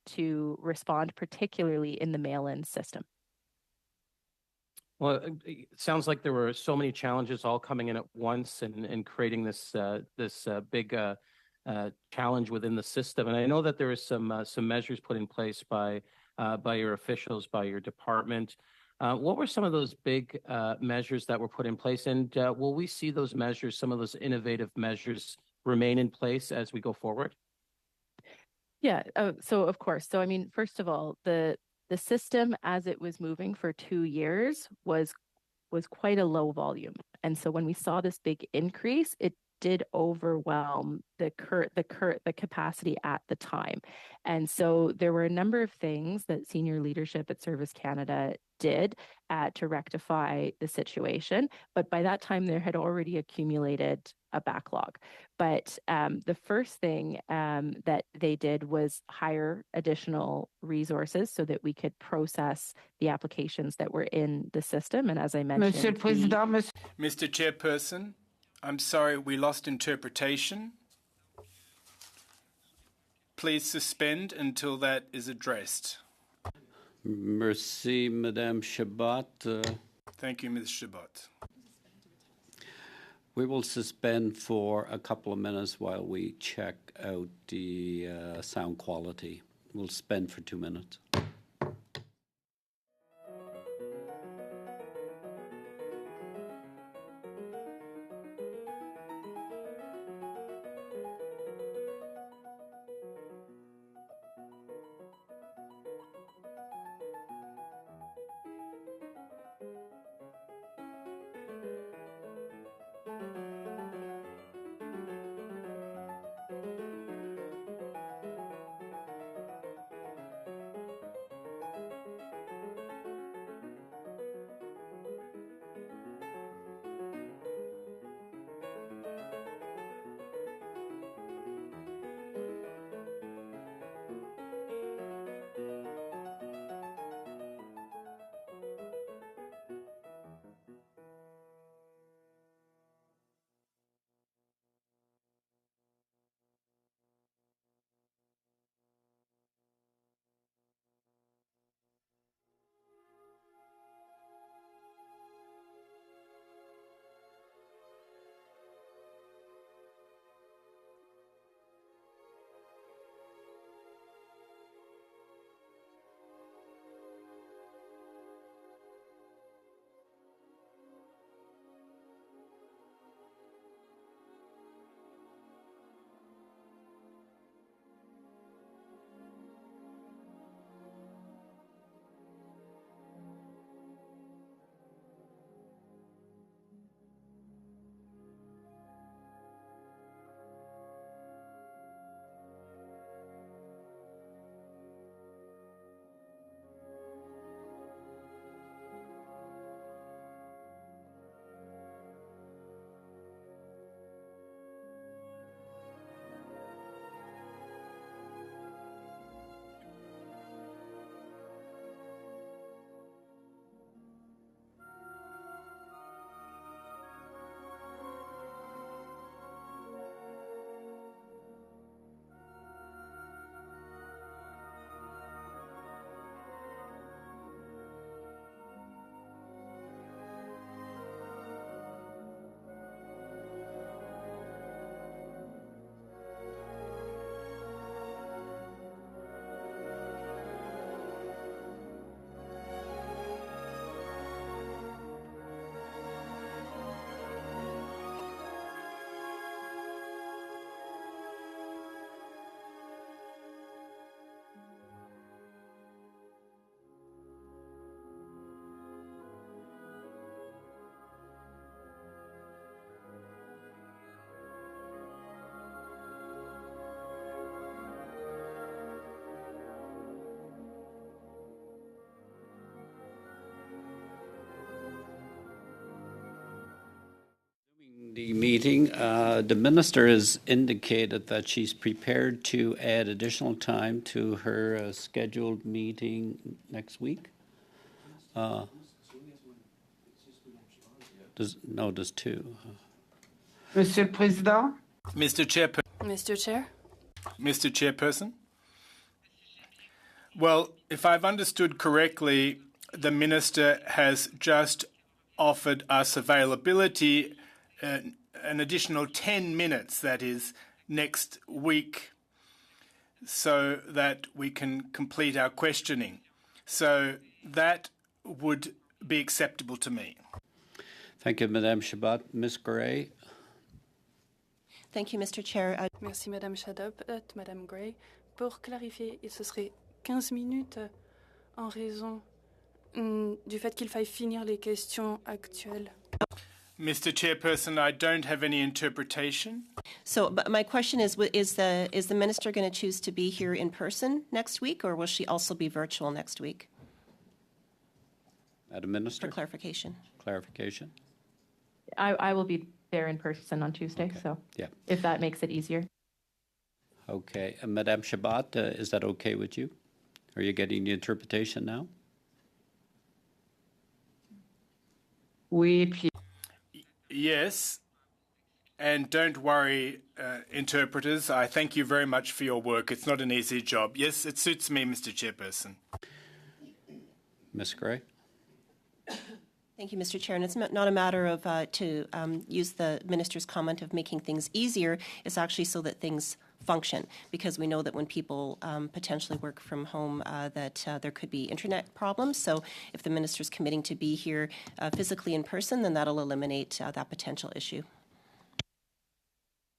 to respond, particularly in the mail-in system. Well, it sounds like there were so many challenges all coming in at once and creating this big challenge within the system. And I know that there was some measures put in place by your officials, by your department. What were some of those big measures that were put in place? And will we see those measures, some of those innovative measures, remain in place as we go forward? Yeah, so of course. So I mean, first of all, the system as it was moving for 2 years was quite a low volume. And so when we saw this big increase, it did overwhelm the capacity at the time. And so there were a number of things that senior leadership at Service Canada did to rectify the situation. But by that time, there had already accumulated a backlog. But the first thing that they did was hire additional resources so that we could process the applications that were in the system. And as I mentioned, Monsieur le Président, Mr. Chairperson, I'm sorry, we lost interpretation. Please suspend until that is addressed. Merci, Madame Chabot. Thank you, Ms. Chabot. We will suspend for a couple of minutes while we check out the sound quality. We'll suspend for 2 minutes. The meeting, the minister has indicated that she's prepared to add additional time to her scheduled meeting next week. Does two. Monsieur le Président. Mr. Chairperson. Mr. Chair. Mr. Chairperson. Well, if I've understood correctly, the minister has just offered us availability an additional 10 minutes, that is, next week, so that we can complete our questioning. So that would be acceptable to me. Thank you, Madame Chabot. Ms. Gray? Thank you, Mr. Chair. Merci, Madame Chabot. Madame Gray. Pour clarifier, ce serait 15 minutes en raison du fait qu'il faille finir les questions actuelles. Mr. Chairperson, I don't have any interpretation. So, but my question is the minister going to choose to be here in person next week, or will she also be virtual next week? Madam Minister? For clarification. Clarification? I will be there in person on Tuesday, so Yeah. if that makes it easier. Okay. Madame Chabot, is that okay with you? Are you getting the interpretation now? Oui, puis Yes, and don't worry, interpreters. I thank you very much for your work. It's not an easy job. Yes, it suits me, Mr. Chairperson. Ms. Gray? Thank you, Mr. Chair. And it's not a matter of to use the minister's comment of making things easier. It's actually so that things function, because we know that when people potentially work from home that there could be internet problems. So if the minister's committing to be here physically in person, then that'll eliminate that potential issue.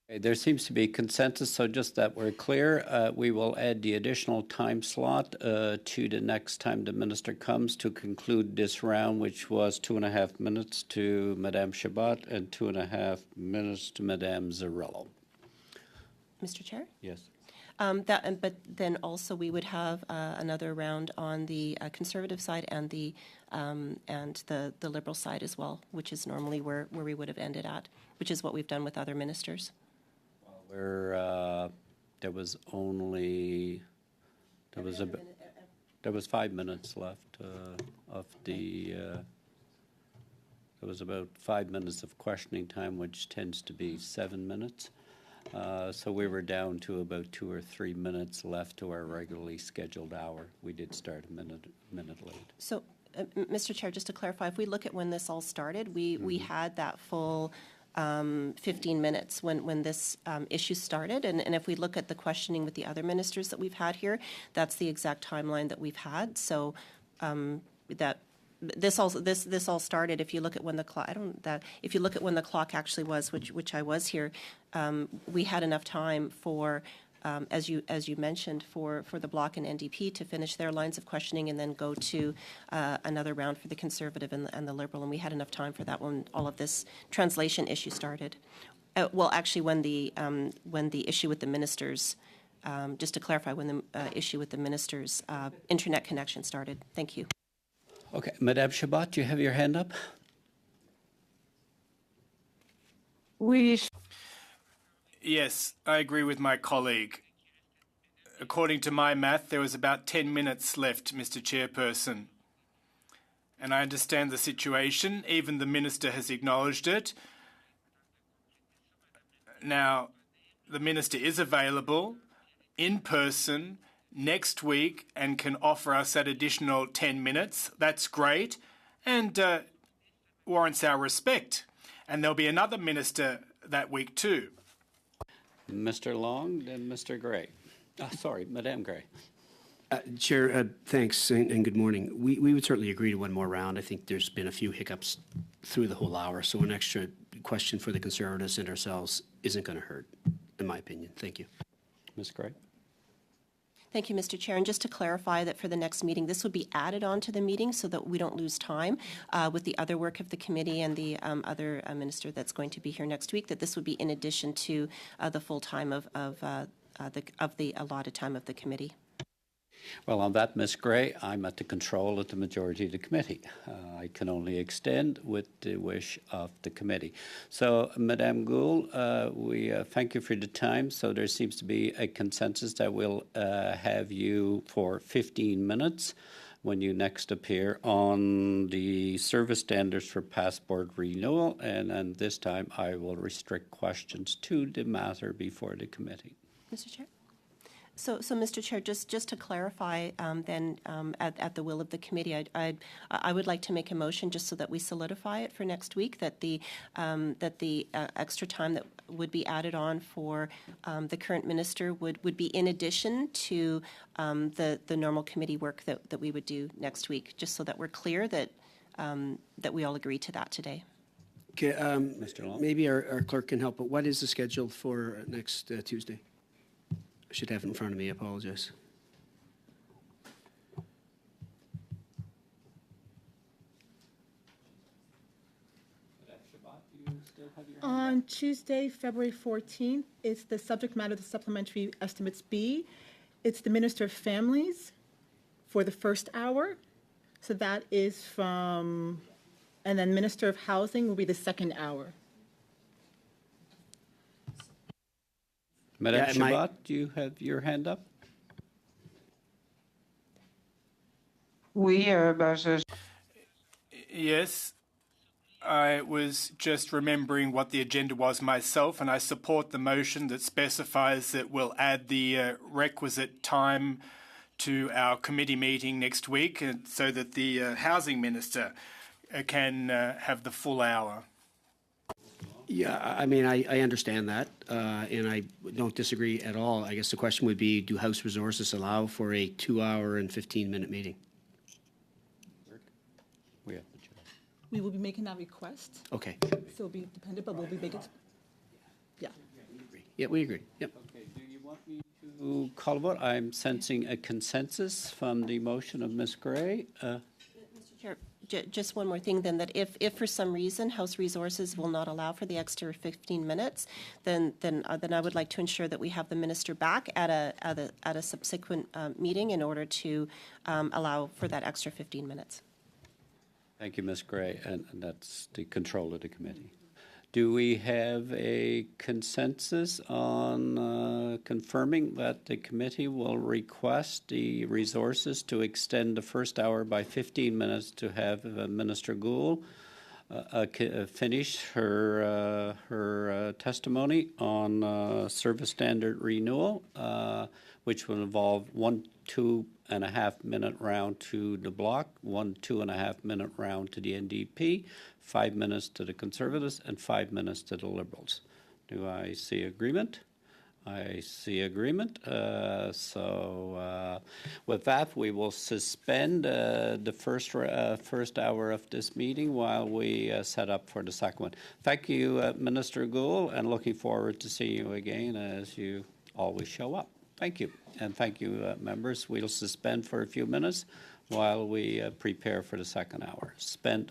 Okay, there seems to be consensus, so just that we're clear, we will add the additional time slot to the next time the minister comes to conclude this round, which was 2.5 minutes to Madame Chabot and 2.5 minutes to Madame Zarello. Mr. Chair? Yes. But then also we would have another round on the Conservative side and the Liberal side as well, which is normally where we would have ended at, which is what we've done with other ministers. Where there was 5 minutes left of the. There was about 5 minutes of questioning time, which tends to be 7 minutes. So we were down to about 2 or 3 minutes left to our regularly scheduled hour. We did start a minute late. So, Mr. Chair, just to clarify, if we look at when this all started, we had that full 15 minutes when this issue started. And if we look at the questioning with the other ministers that we've had here, that's the exact timeline that we've had. So that this all started. If you look at when the clock, if you look at when the clock actually was, which I was here, we had enough time for, as you mentioned, for the Bloc and NDP to finish their lines of questioning and then go to another round for the Conservative and the Liberal, and we had enough time for that when all of this translation issue started. Well, actually, when the issue with the ministers, just to clarify, when the issue with the ministers' internet connection started. Thank you. Okay, Madame Chabot, do you have your hand up? oui, Yes, I agree with my colleague. According to my math, there was about 10 minutes left, Mr. Chairperson. And I understand the situation. Even the minister has acknowledged it. Now, the minister is available in person next week and can offer us that additional 10 minutes. That's great and warrants our respect. And there'll be another minister that week too. Mr. Long, then Mr. Gray. Sorry, Madame Gray. Chair, thanks and good morning. We would certainly agree to one more round. I think there's been a few hiccups through the whole hour, so an extra question for the Conservatives and ourselves isn't going to hurt, in my opinion. Thank you. Ms. Gray. Thank you, Mr. Chair. And just to clarify that for the next meeting, this would be added on to the meeting so that we don't lose time with the other work of the committee and the other minister that's going to be here next week, that this would be in addition to the full time of the allotted time of the committee. Well, on that, Ms. Gray, I'm at the control of the majority of the committee. I can only extend with the wish of the committee. So, Madame Gould, we thank you for the time. So there seems to be a consensus that we'll have you for 15 minutes when you next appear on the service standards for passport renewal. And this time I will restrict questions to the matter before the committee. Mr. Chair? So, Mr. Chair, just to clarify, then at the will of the committee, I would like to make a motion just so that we solidify it for next week, that the extra time that would be added on for the current minister would be in addition to the normal committee work that we would do next week, just so that we're clear that that we all agree to that today. Okay, Long? maybe our clerk can help, but what is the schedule for next Tuesday? I should have it in front of me, I apologize. On Tuesday, February 14th, it's the subject matter of the Supplementary Estimates B. It's the Minister of Families for the first hour. So that is from, and then Minister of Housing will be the second hour. Madame Yeah, Chabot, do you have your hand up? Oui, Yes, I was just remembering what the agenda was myself, and I support the motion that specifies that we'll add the requisite time to our committee meeting next week so that the Housing Minister can have the full hour. Yeah, I mean, I understand that, and I don't disagree at all. I guess the question would be, do House Resources allow for a 2-hour and 15-minute meeting? We have the chair. We will be making that request. Okay. So it'll be dependent, but we'll be making, yeah. Yeah, we agree. Yep. Okay, do you want me to call a vote? I'm sensing a consensus from the motion of Ms. Gray. Mr. Chair, just one more thing then, that if for some reason House Resources will not allow for the extra 15 minutes, then I would like to ensure that we have the minister back at a subsequent meeting in order to allow for that extra 15 minutes. Thank you, Ms. Gray, and that's the control of the committee. Do we have a consensus on confirming that the committee will request the resources to extend the first hour by 15 minutes to have Minister Gould finish her testimony on service standard renewal, which will involve 1 2.5-minute round to the Bloc, 1 2.5-minute round to the NDP, 5 minutes to the Conservatives, and 5 minutes to the Liberals. Do I see agreement? I see agreement. So with that, we will suspend the first hour of this meeting while we set up for the second one. Thank you, Minister Gould, and looking forward to seeing you again as you always show up. Thank you. And thank you, members. We'll suspend for a few minutes while we prepare for the second hour. Suspend.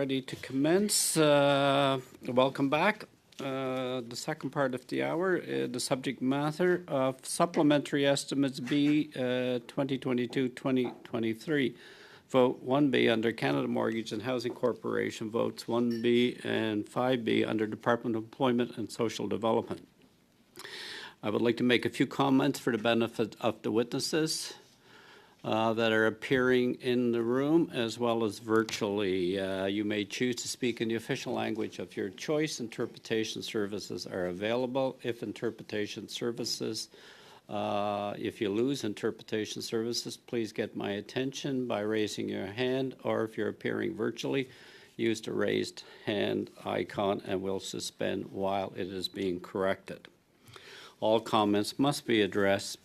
ready to commence. Welcome back. The second part of the hour, the subject matter of Supplementary Estimates B 2022-2023. Vote 1B under Canada Mortgage and Housing Corporation. Votes 1B and 5B under Department of Employment and Social Development. I would like to make a few comments for the benefit of the witnesses that are appearing in the room as well as virtually. You may choose to speak in the official language of your choice. Interpretation services are available. If you lose interpretation services, please get my attention by raising your hand, or if you're appearing virtually, use the raised hand icon and we'll suspend while it is being corrected. All comments must be addressed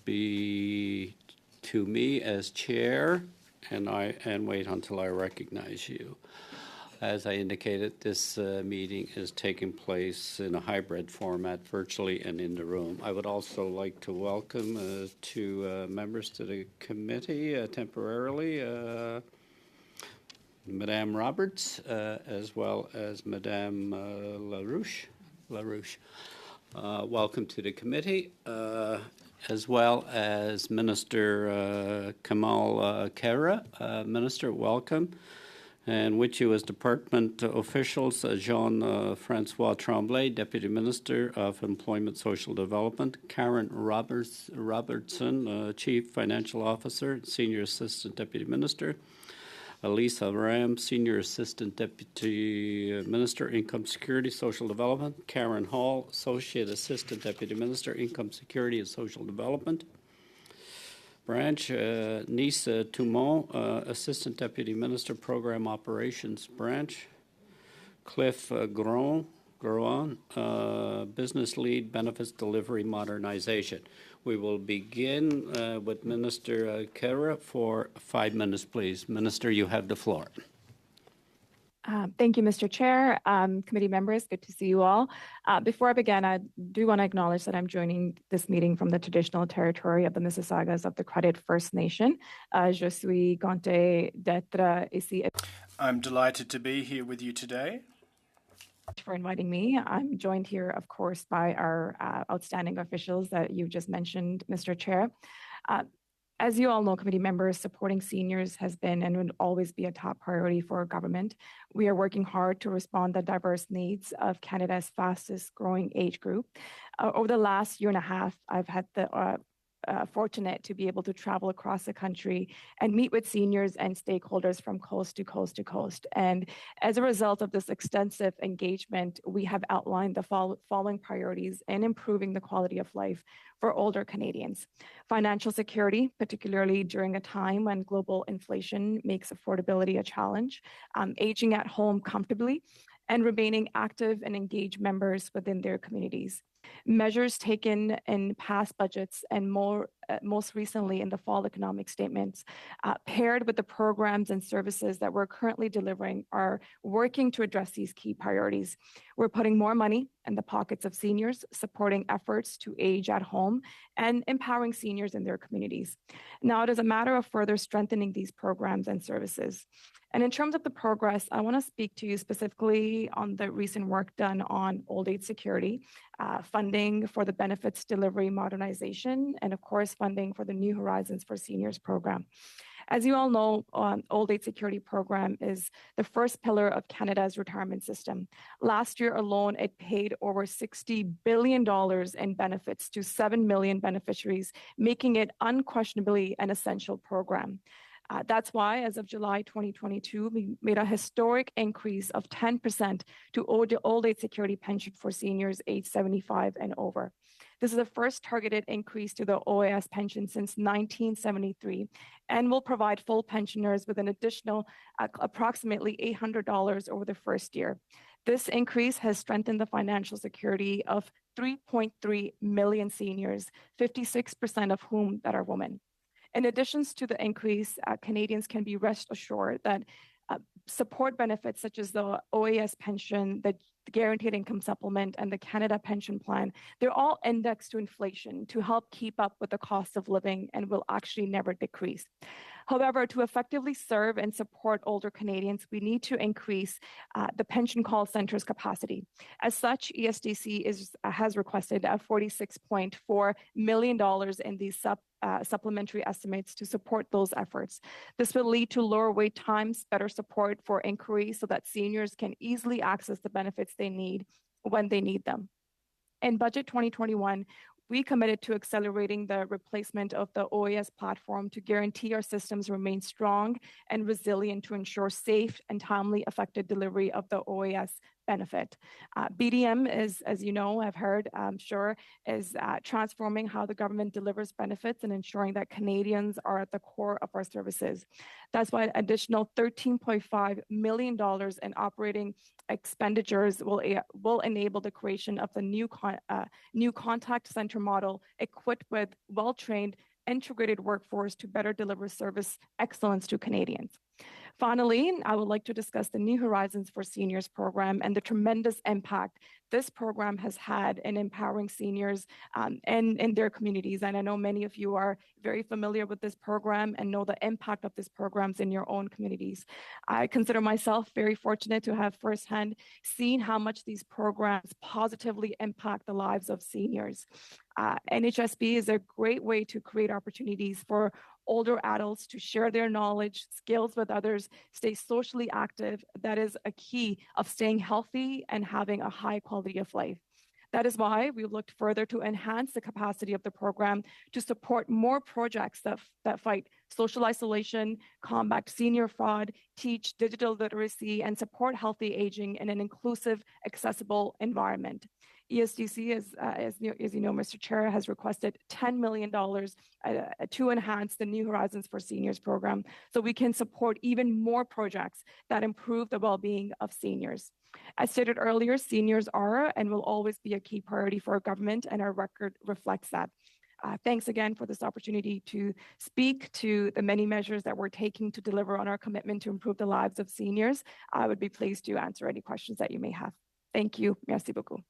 to me as chair, and wait until I recognize you. As I indicated, this meeting is taking place in a hybrid format, virtually and in the room. I would also like to welcome two members to the committee temporarily, Madame Roberts, as well as Madame LaRouche. Welcome to the committee. As well as Minister Kamal Khera. Minister, welcome. And with you as department officials, Jean-Francois Tremblay, Deputy Minister of Employment Social Development, Karen Robertson, Chief Financial Officer, Senior Assistant Deputy Minister, Elisa Ram, Senior Assistant Deputy Minister, Income Security, Social Development. Karen Hall, Associate Assistant Deputy Minister, Income Security and Social Development. Branch, Nice Toumont, Assistant Deputy Minister, Program Operations Branch. Cliff Groen, Business Lead, Benefits Delivery Modernization. We will begin with Minister Khera for 5 minutes, please. Minister, you have the floor. Thank you, Mr. Chair. Committee members, good to see you all. Before I begin, I do want to acknowledge that I'm joining this meeting from the traditional territory of the Mississaugas of the Credit First Nation. Je suis contente d'être ici. I'm delighted to be here with you today. For inviting me. I'm joined here, of course, by our outstanding officials that you just mentioned, Mr. Chair. As you all know, committee members, supporting seniors has been and will always be a top priority for our government. We are working hard to respond to the diverse needs of Canada's fastest growing age group. Over the last year and a half, I've had the fortunate to be able to travel across the country and meet with seniors and stakeholders from coast to coast to coast. And as a result of this extensive engagement, we have outlined the following priorities in improving the quality of life for older Canadians. Financial security, particularly during a time when global inflation makes affordability a challenge, aging at home comfortably, and remaining active and engaged members within their communities. Measures taken in past budgets and most recently in the fall economic statements, paired with the programs and services that we're currently delivering, are working to address these key priorities. We're putting more money in the pockets of seniors, supporting efforts to age at home, and empowering seniors in their communities. Now, it is a matter of further strengthening these programs and services. And in terms of the progress, I want to speak to you specifically on the recent work done on old age security, funding for the benefits delivery modernization, and of course, funding for the New Horizons for Seniors program. As you all know, Old Age Security Program is the first pillar of Canada's retirement system. Last year alone, it paid over $60 billion in benefits to 7 million beneficiaries, making it unquestionably an essential program. That's why, as of July 2022, we made a historic increase of 10% to old age security pension for seniors aged 75 and over. This is the first targeted increase to the OAS pension since 1973 and will provide full pensioners with an additional approximately $800 over the first year. This increase has strengthened the financial security of 3.3 million seniors, 56% of whom that are women. In addition to the increase, Canadians can be rest assured that support benefits such as the OAS pension, the Guaranteed Income Supplement, and the Canada Pension Plan, they're all indexed to inflation to help keep up with the cost of living and will actually never decrease. However, to effectively serve and support older Canadians, we need to increase the pension call center's capacity. As such, ESDC has requested $46.4 million in these supplementary estimates to support those efforts. This will lead to lower wait times, better support for inquiry so that seniors can easily access the benefits they need when they need them. In Budget 2021, we committed to accelerating the replacement of the OAS platform to guarantee our systems remain strong and resilient to ensure safe and timely effective delivery of the OAS benefit. BDM is, as you know, have heard, I'm sure, is transforming how the government delivers benefits and ensuring that Canadians are at the core of our services. That's why an additional $13.5 million in operating expenditures will enable the creation of the new contact center model equipped with well-trained integrated workforce to better deliver service excellence to Canadians. Finally, I would like to discuss the New Horizons for Seniors program and the tremendous impact this program has had in empowering seniors in their communities. And I know many of you are very familiar with this program and know the impact of these programs in your own communities. I consider myself very fortunate to have firsthand seen how much these programs positively impact the lives of seniors. NHSB is a great way to create opportunities for older adults to share their knowledge, skills with others, stay socially active. That is a key of staying healthy and having a high quality of life. That is why we looked further to enhance the capacity of the program to support more projects that fight social isolation, combat senior fraud, teach digital literacy, and support healthy aging in an inclusive, accessible environment. ESDC, as you know, Mr. Chair, has requested $10 million to enhance the New Horizons for Seniors program so we can support even more projects that improve the well-being of seniors. As stated earlier, seniors are and will always be a key priority for our government, and our record reflects that. Thanks again for this opportunity to speak to the many measures that we're taking to deliver on our commitment to improve the lives of seniors. I would be pleased to answer any questions that you may have. Thank you. Merci beaucoup.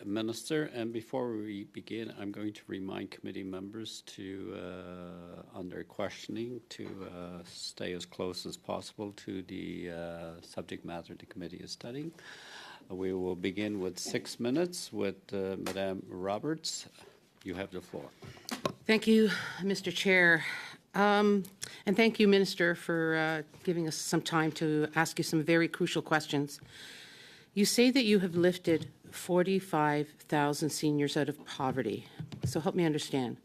Minister, and before we begin, I'm going to remind committee members to, on their questioning, to stay as close as possible to the subject matter the committee is studying. We will begin with 6 minutes with Madame Roberts. You have the floor. Thank you, Mr. Chair. And thank you, Minister, for giving us some time to ask you some very crucial questions. You say that you have lifted 45,000 seniors out of poverty. So help me understand.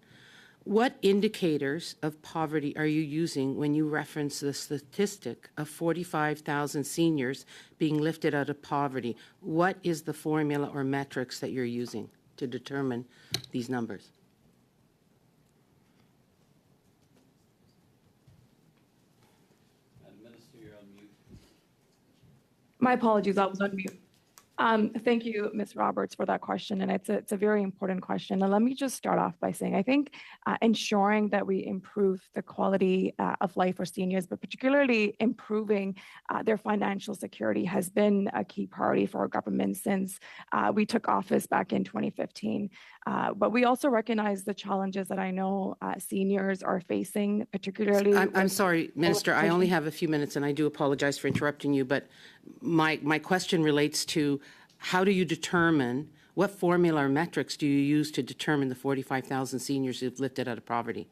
What indicators of poverty are you using when you reference the statistic of 45,000 seniors being lifted out of poverty? What is the formula or metrics that you're using to determine these numbers? Minister, you're on mute. My apologies, I was on mute. Thank you, Ms. Roberts, for that question, and it's a very important question. And let me just start off by saying I think ensuring that we improve the quality of life for seniors, but particularly improving their financial security, has been a key priority for our government since we took office back in 2015. But we also recognize the challenges that I know seniors are facing, particularly. I'm sorry, Minister, I only have a few minutes, and I do apologize for interrupting you, but my question relates to how do you determine, what formula or metrics do you use to determine the 45,000 seniors who've lifted out of poverty?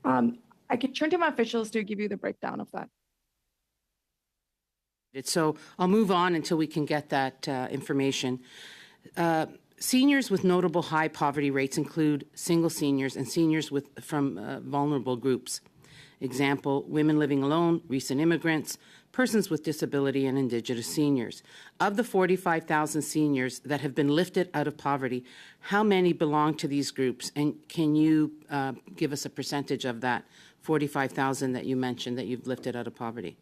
I can turn to my officials to give you the breakdown of that. So I'll move on until we can get that information. Seniors with notable high poverty rates include single seniors and seniors from vulnerable groups. Example, women living alone, recent immigrants, persons with disability, and Indigenous seniors. Of the 45,000 seniors that have been lifted out of poverty, how many belong to these groups? And can you give us a percentage of that 45,000 that you mentioned that you've lifted out of poverty?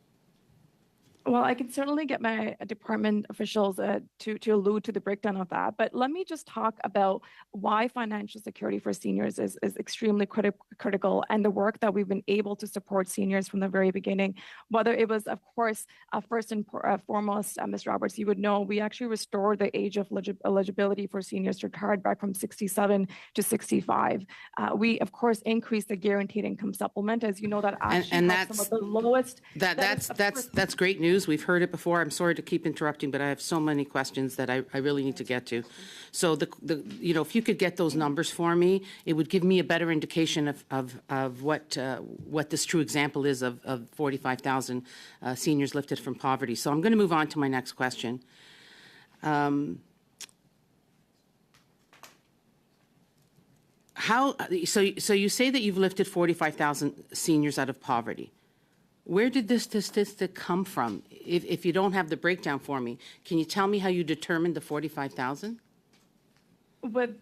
Well, I can certainly get my department officials to allude to the breakdown of that. But let me just talk about why financial security for seniors is extremely critical, and the work that we've been able to support seniors from the very beginning. Whether it was, of course, first and foremost, Ms. Roberts, you would know we actually restored the age of eligibility for seniors to retire back from 67 to 65. We, of course, increased the guaranteed income supplement, as you know, that actually and has some of the lowest. That's great news. We've heard it before. I'm sorry to keep interrupting, but I have so many questions that I really need to get to. So if you could get those numbers for me, it would give me a better indication of what this true example is of 45,000 seniors lifted from poverty. So I'm going to move on to my next question. So you say that you've lifted 45,000 seniors out of poverty. Where did this statistic come from? If you don't have the breakdown for me, can you tell me how you determined the 45,000? With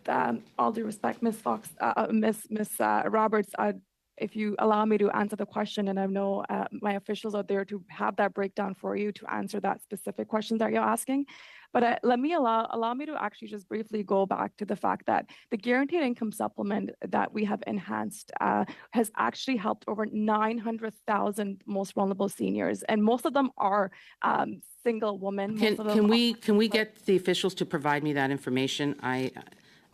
all due respect, Ms. Fox, Ms. Roberts, if you allow me to answer the question, and I know my officials are there to have that breakdown for you to answer that specific question that you're asking. But allow me to actually just briefly go back to the fact that the guaranteed income supplement that we have enhanced has actually helped over 900,000 most vulnerable seniors, and most of them are single women. Can we get the officials to provide me that information? I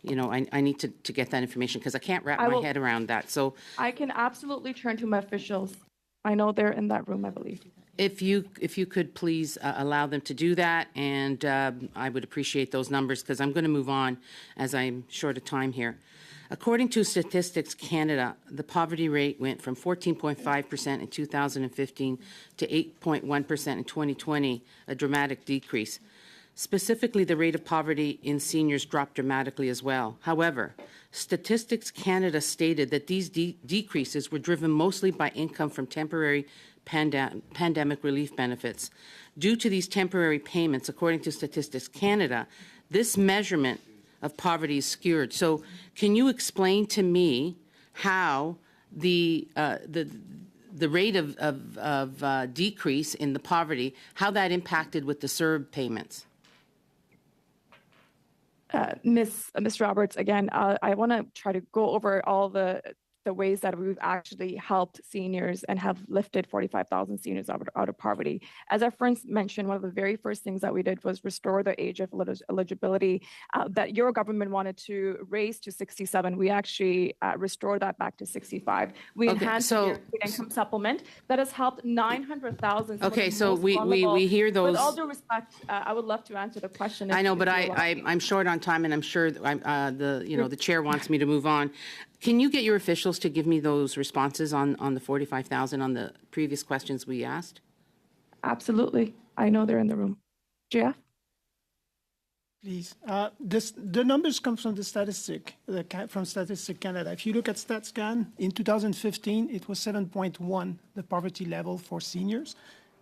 need to get that information because I can't wrap my head around that. So I can absolutely turn to my officials. I know they're in that room, I believe. If you could please allow them to do that, and I would appreciate those numbers because I'm going to move on as I'm short of time here. According to Statistics Canada, the poverty rate went from 14.5% in 2015 to 8.1% in 2020, a dramatic decrease. Specifically, the rate of poverty in seniors dropped dramatically as well. However, Statistics Canada stated that these decreases were driven mostly by income from temporary pandemic relief benefits. Due to these temporary payments, according to Statistics Canada, this measurement of poverty is skewed. So can you explain to me how the rate of decrease in the poverty, how that impacted with the CERB payments? Ms. Roberts, again, I want to try to go over all the ways that we've actually helped seniors and have lifted 45,000 seniors out of poverty. As I first mentioned, one of the very first things that we did was restore the age of eligibility that your government wanted to raise to 67. We actually restored that back to 65. We enhanced the income supplement that has helped 900,000. Okay, so we hear those. With all due respect, I would love to answer the question. I know, but I'm short on time, and I'm sure the chair wants me to move on. Can you get your officials to give me those responses on the 45,000 on the previous questions we asked? Absolutely. I know they're in the room. Jeff? Please. The numbers come from from Statistics Canada. If you look at StatScan, in 2015, it was 7.1, the poverty level for seniors.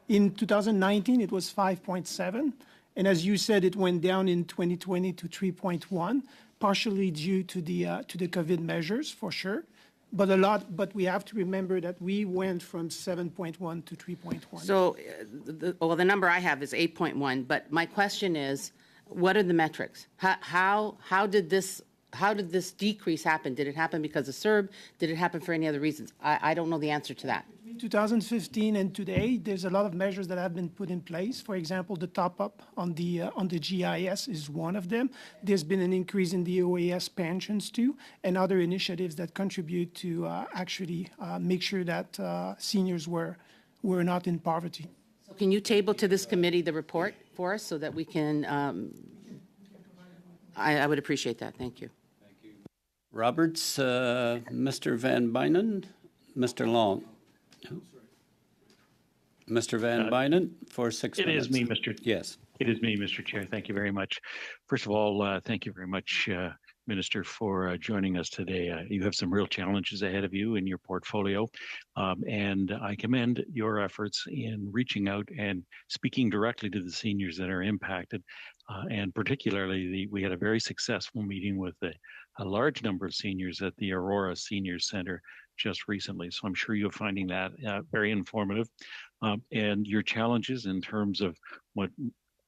In 2019, it was 5.7. And as you said, it went down in 2020 to 3.1. Partially due to the COVID measures, for sure, but we have to remember that we went from 7.1 to 3.1. So, the number I have is 8.1. But my question is, what are the metrics? How did this decrease happen? Did it happen because of CERB? Did it happen for any other reasons? I don't know the answer to that. Between 2015 and today, there's a lot of measures that have been put in place. For example, the top-up on the GIS is one of them. There's been an increase in the OAS pensions too, and other initiatives that contribute to actually make sure that seniors were not in poverty. So can you table to this committee the report for us so that we can? I would appreciate that. Thank you. Thank you. Roberts, Mr. Van Bynen, Mr. Long. Mr. Van Bynen for 6 minutes. It is me, Mr. Yes. It is me, Mr. Chair. Thank you very much. First of all, thank you very much, Minister, for joining us today. You have some real challenges ahead of you in your portfolio, and I commend your efforts in reaching out and speaking directly to the seniors that are impacted, and particularly we had a very successful meeting with the a large number of seniors at the Aurora Senior Center just recently. So I'm sure you're finding that very informative. And your challenges in terms of what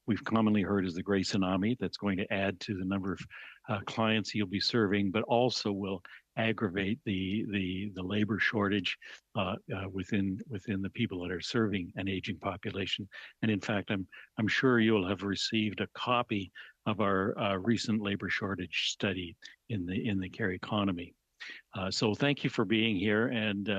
we've commonly heard as the gray tsunami that's going to add to the number of clients you'll be serving, but also will aggravate the labor shortage within the people that are serving an aging population. And in fact, I'm sure you'll have received a copy of our recent labor shortage study in the care economy. So thank you for being here and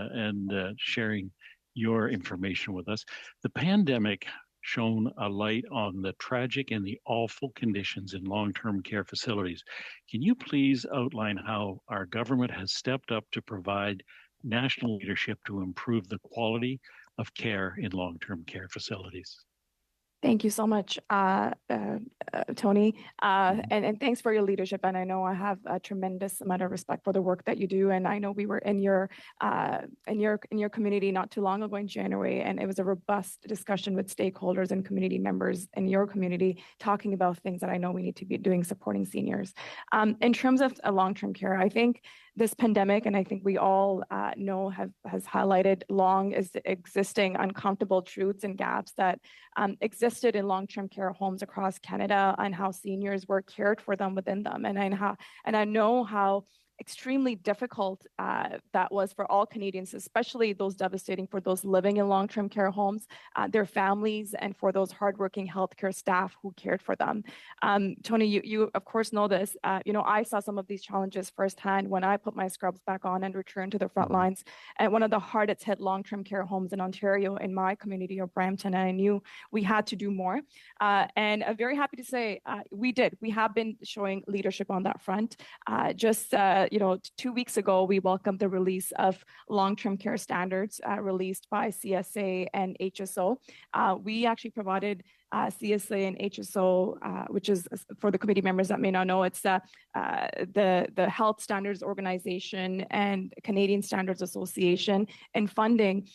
sharing your information with us. The pandemic shone a light on the tragic and the awful conditions in long-term care facilities. Can you please outline how our government has stepped up to provide national leadership to improve the quality of care in long-term care facilities? Thank you so much, Tony, and thanks for your leadership. And I know I have a tremendous amount of respect for the work that you do. And I know we were in your community not too long ago in January, and it was a robust discussion with stakeholders and community members in your community talking about things that I know we need to be doing supporting seniors. In terms of long-term care, I think this pandemic, and I think we all know has highlighted long existing uncomfortable truths and gaps that existed in long-term care homes across Canada and how seniors were cared for them within them. And I know how extremely difficult that was for all Canadians, especially those devastating for those living in long-term care homes, their families, and for those hardworking healthcare staff who cared for them. Tony, you of course know this. I saw some of these challenges firsthand when I put my scrubs back on and returned to the front lines at one of the hardest hit long-term care homes in Ontario in my community of Brampton. And I knew we had to do more. And I'm very happy to say we did. We have been showing leadership on that front. 2 weeks ago, we welcomed the release of long-term care standards released by CSA and HSO. We actually provided CSA and HSO, which is for the committee members that may not know, it's the Health Standards Organization and Canadian Standards Association, and funding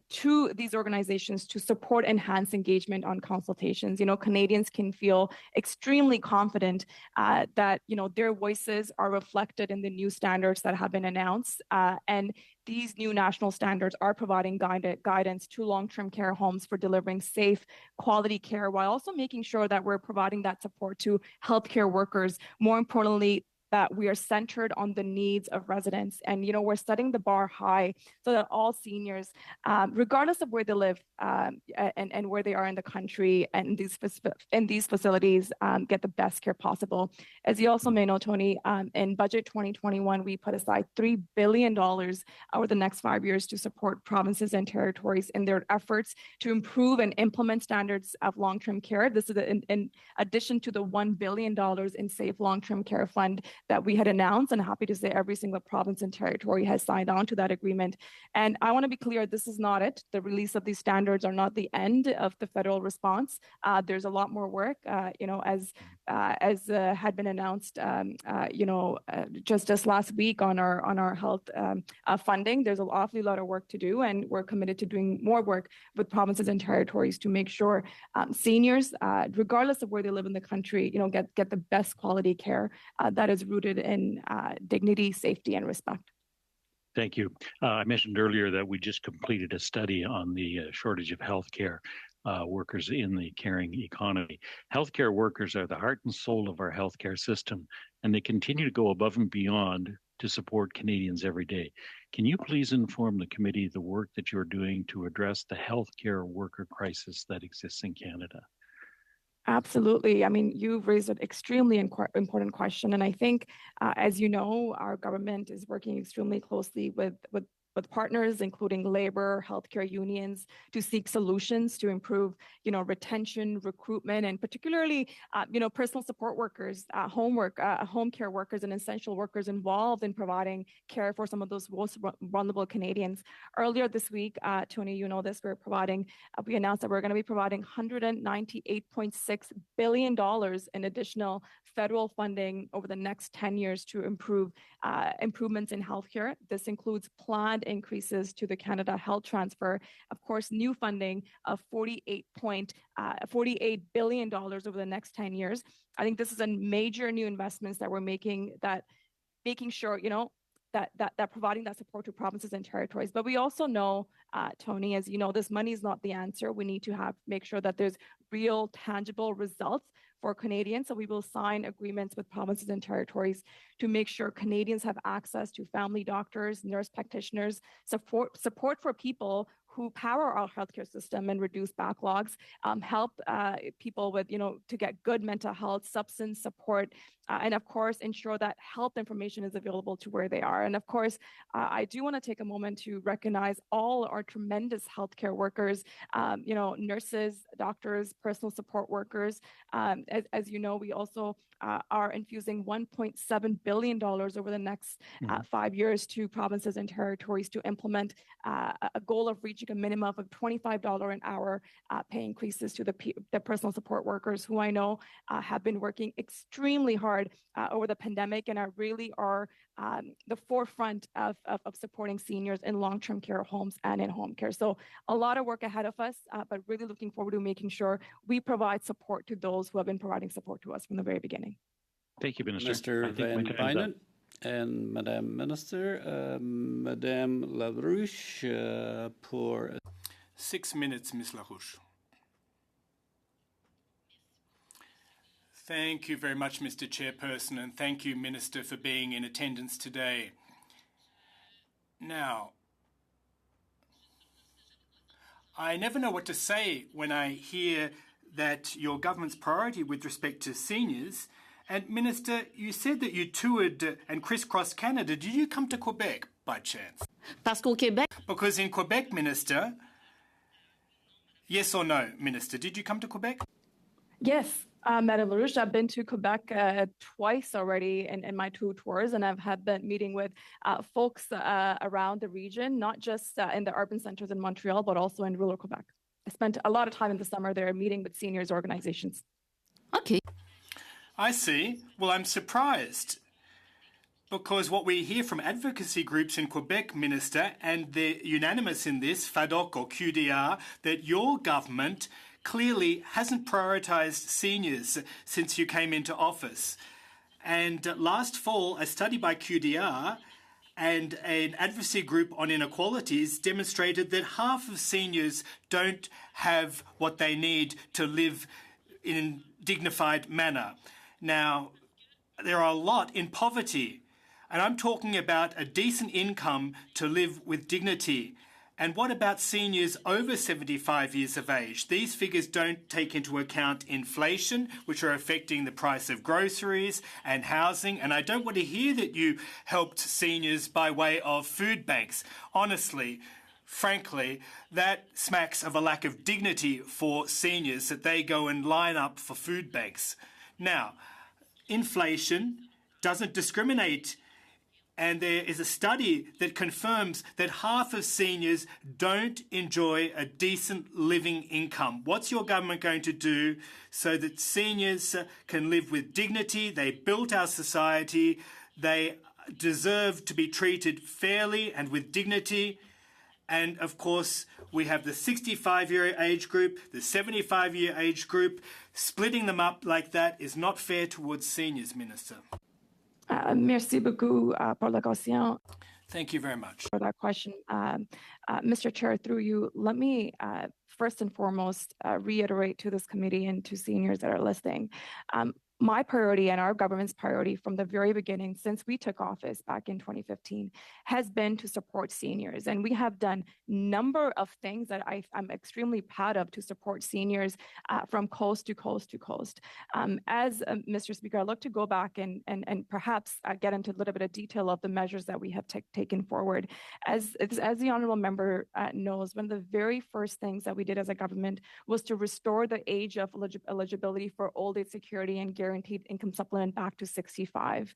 to these organizations to support enhanced engagement on consultations. Canadians can feel extremely confident that their voices are reflected in the new standards that have been announced, and these new national standards are providing guidance to long-term care homes for delivering safe, quality care, while also making sure that we're providing that support to healthcare workers. More importantly, that we are centered on the needs of residents. And, we're setting the bar high so that all seniors, regardless of where they live and where they are in the country and in these facilities, get the best care possible. As you also may know, Tony, in budget 2021, we put aside $3 billion over the next 5 years to support provinces and territories in their efforts to improve and implement standards of long-term care. This is in addition to the $1 billion in Safe Long-Term Care Fund that we had announced, and happy to say every single province and territory has signed on to that agreement. And I want to be clear, this is not it. The release of these standards are not the end of the federal response. There's a lot more work, as had been announced, just last week on our health funding. There's an awfully lot of work to do, and we're committed to doing more work with provinces and territories to make sure seniors, regardless of where they live in the country, get the best quality care that is rooted in dignity, safety, and respect. Thank you. I mentioned earlier that we just completed a study on the shortage of healthcare workers in the caring economy. Healthcare workers are the heart and soul of our healthcare system, and they continue to go above and beyond to support Canadians every day. Can you please inform the committee the work that you're doing to address the healthcare worker crisis that exists in Canada? Absolutely. I mean, you've raised an extremely important question. And I think, as you know, our government is working extremely closely with partners, including labor, healthcare unions, to seek solutions to improve, retention, recruitment, and particularly, personal support workers, home care workers, and essential workers involved in providing care for some of those most vulnerable Canadians. Earlier this week, Tony, you know this, we announced that we're going to be providing $198.6 billion in additional federal funding over the next 10 years to improve improvements in healthcare. This includes planned increases to the Canada Health Transfer, of course, new funding of $48 billion over the next 10 years. I think this is a major new investments that we're making that making sure, that providing that support to provinces and territories. But we also know, Tony, as you know, this money is not the answer. We need to make sure that there's real, tangible results for Canadians. So we will sign agreements with provinces and territories to make sure Canadians have access to family doctors, nurse practitioners, support for people who power our healthcare system and reduce backlogs, help people with, to get good mental health, substance support, and of course, ensure that health information is available to where they are. And of course, I do want to take a moment to recognize all our tremendous healthcare workers, nurses, doctors, personal support workers. As you know, we also are infusing $1.7 billion over the next 5 years to provinces and territories to implement a goal of reaching a minimum of $25 an hour pay increases to the personal support workers, who I know have been working extremely hard over the pandemic and really are the forefront of supporting seniors in long-term care homes and in home care. So a lot of work ahead of us, but really looking forward to making sure we provide support to those who have been providing support to us from the very beginning. Thank you, Minister. Mr. Van Bynen and Madame Minister, Madame LaRouche pour 6 minutes, Ms. LaRouche. Thank you very much, Mr. Chairperson, and thank you, Minister, for being in attendance today. Now, I never know what to say when I hear that your government's priority with respect to seniors. And Minister, you said that you toured and crisscrossed Canada. Did you come to Quebec by chance? Because in Quebec, Minister, yes or no, Minister, did you come to Quebec? Yes, Madame LaRouche, I've been to Quebec twice already in my 2 tours, and I've been meeting with folks around the region, not just in the urban centers in Montreal, but also in rural Quebec. I spent a lot of time in the summer there meeting with seniors organizations. Okay. I see. Well, I'm surprised, because what we hear from advocacy groups in Quebec, Minister, and they're unanimous in this, FADOC or QDR, that your government clearly hasn't prioritised seniors since you came into office. And last fall, a study by QDR and an advocacy group on inequalities demonstrated that half of seniors don't have what they need to live in a dignified manner. Now, there are a lot in poverty, and I'm talking about a decent income to live with dignity. And what about seniors over 75 years of age? These figures don't take into account inflation, which are affecting the price of groceries and housing. And I don't want to hear that you helped seniors by way of food banks. Honestly, frankly, that smacks of a lack of dignity for seniors that they go and line up for food banks. Now, inflation doesn't discriminate. And there is a study that confirms that half of seniors don't enjoy a decent living income. What's your government going to do so that seniors can live with dignity? They built our society. They deserve to be treated fairly and with dignity. And of course, we have the 65-year age group, the 75-year age group. Splitting them up like that is not fair towards seniors, Minister. Merci beaucoup pour la question. Thank you very much. For that question. Mr. Chair, through you, let me first and foremost reiterate to this committee and to seniors that are listening. My priority and our government's priority from the very beginning, since we took office back in 2015, has been to support seniors. And we have done a number of things that I'm extremely proud of to support seniors from coast to coast to coast. As Mr. Speaker, I'd like to go back and perhaps get into a little bit of detail of the measures that we have taken forward. As the honourable member knows, one of the very first things that we did as a government was to restore the age of eligibility for old age security and guaranteed income supplement back to 65.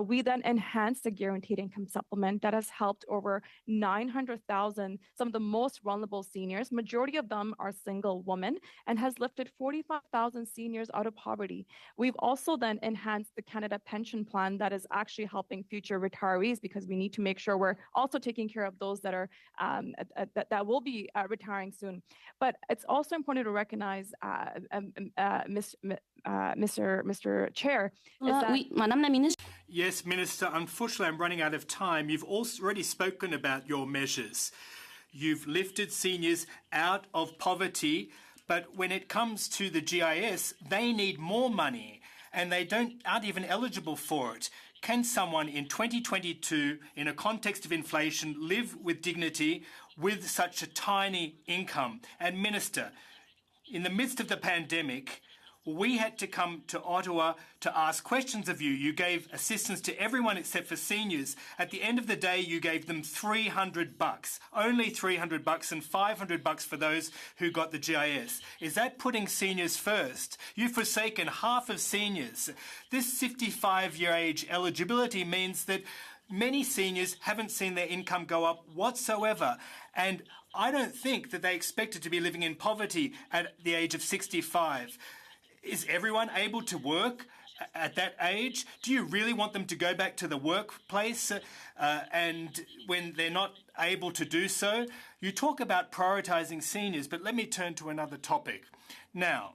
We then enhanced the guaranteed income supplement that has helped over 900,000, some of the most vulnerable seniors, majority of them are single women, and has lifted 45,000 seniors out of poverty. We've also then enhanced the Canada Pension Plan that is actually helping future retirees, because we need to make sure we're also taking care of those that are that will be retiring soon. But it's also important to recognize, Mr. Chair, is that Oui, Madame la Ministre. Yes, Minister, unfortunately, I'm running out of time. You've already spoken about your measures. You've lifted seniors out of poverty, but when it comes to the GIS, they need more money and they aren't even eligible for it. Can someone in 2022, in a context of inflation, live with dignity with such a tiny income? And Minister, in the midst of the pandemic, we had to come to Ottawa to ask questions of you. You gave assistance to everyone except for seniors. At the end of the day, you gave them $300, only $300, and $500 for those who got the GIS. Is that putting seniors first? You've forsaken half of seniors. This 55-year age eligibility means that many seniors haven't seen their income go up whatsoever. And I don't think that they expected to be living in poverty at the age of 65. Is everyone able to work at that age? Do you really want them to go back to the workplace and when they're not able to do so? You talk about prioritising seniors, but let me turn to another topic. Now,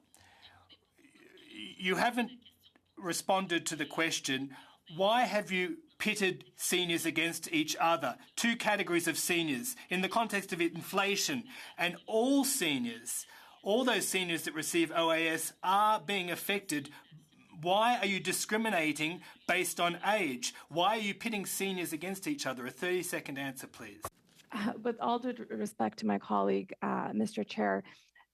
you haven't responded to the question, why have you pitted seniors against each other? Two categories of seniors in the context of inflation, and all seniors, all those seniors that receive OAS are being affected. Why are you discriminating based on age? Why are you pitting seniors against each other? A 30-second answer, please. With all due respect to my colleague, Mr. Chair,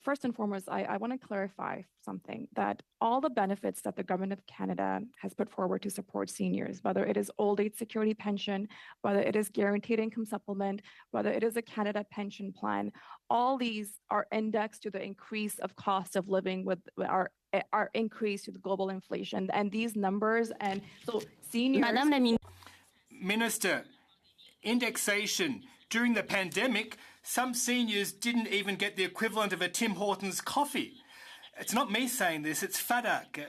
first and foremost, I want to clarify something, that all the benefits that the Government of Canada has put forward to support seniors, whether it is old age security pension, whether it is guaranteed income supplement, whether it is a Canada pension plan, all these are indexed to the increase of cost of living with our increase to the global inflation. And these numbers, and so seniors... Madame la Minister, indexation. During the pandemic, some seniors didn't even get the equivalent of a Tim Hortons coffee. It's not me saying this, it's FADAC.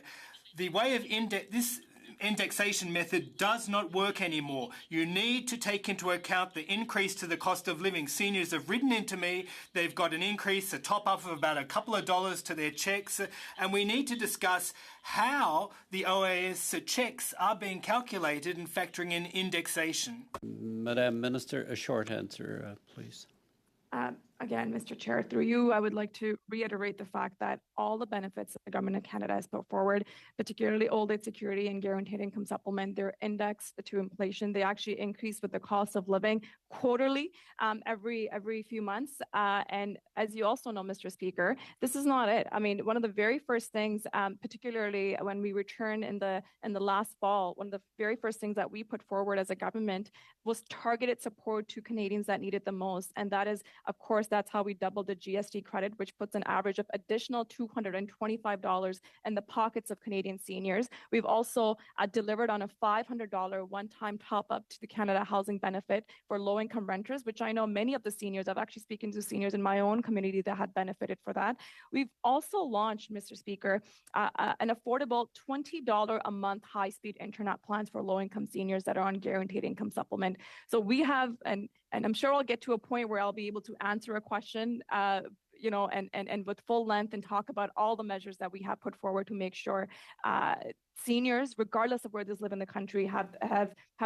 The way of this indexation method does not work anymore. You need to take into account the increase to the cost of living. Seniors have written into me, they've got an increase, a top-up of about a couple of dollars to their checks, and we need to discuss how the OAS checks are being calculated and factoring in indexation. Madam Minister, a short answer, please. Again, Mr. Chair, through you, I would like to reiterate the fact that all the benefits that the Government of Canada has put forward, particularly old age security and guaranteed income supplement, they're indexed to inflation. They actually increase with the cost of living quarterly, every few months. And as you also know, Mr. Speaker, this is not it. I mean, one of the very first things, particularly when we returned in the last fall, one of the very first things that we put forward as a government was targeted support to Canadians that need it the most. And that is, of course, that's how we doubled the GST credit, which puts an average of additional $225 in the pockets of Canadian seniors. We've also delivered on a $500 one-time top-up to the Canada Housing Benefit for low-income renters, which I know many of the seniors, I've actually spoken to seniors in my own community that had benefited for that. We've also launched, Mr. Speaker, an affordable $20 a month high-speed internet plans for low-income seniors that are on guaranteed income supplement. So we have, and I'm sure I'll get to a point where I'll be able to answer a question, and with full length and talk about all the measures that we have put forward to make sure seniors, regardless of where they live in the country, have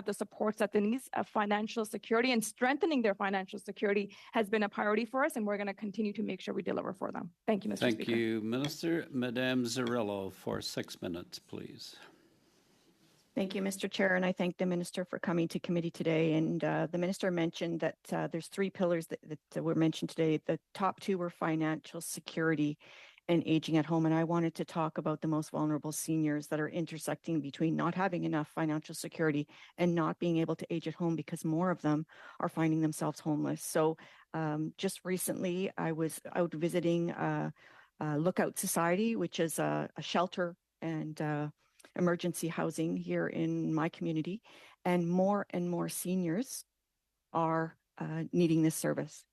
the supports that they need. Financial security and strengthening their financial security has been a priority for us, and we're going to continue to make sure we deliver for them. Thank you, Mr. Speaker. Thank you, Minister. Madame Zarrillo, for 6 minutes, please. Thank you, Mr. Chair, and I thank the Minister for coming to committee today. And the Minister mentioned that there's three pillars that were mentioned today. The top two were financial security and aging at home. And I wanted to talk about the most vulnerable seniors that are intersecting between not having enough financial security and not being able to age at home, because more of them are finding themselves homeless. So just recently, I was out visiting Lookout Society, which is a shelter and emergency housing here in my community, and more seniors are needing this service.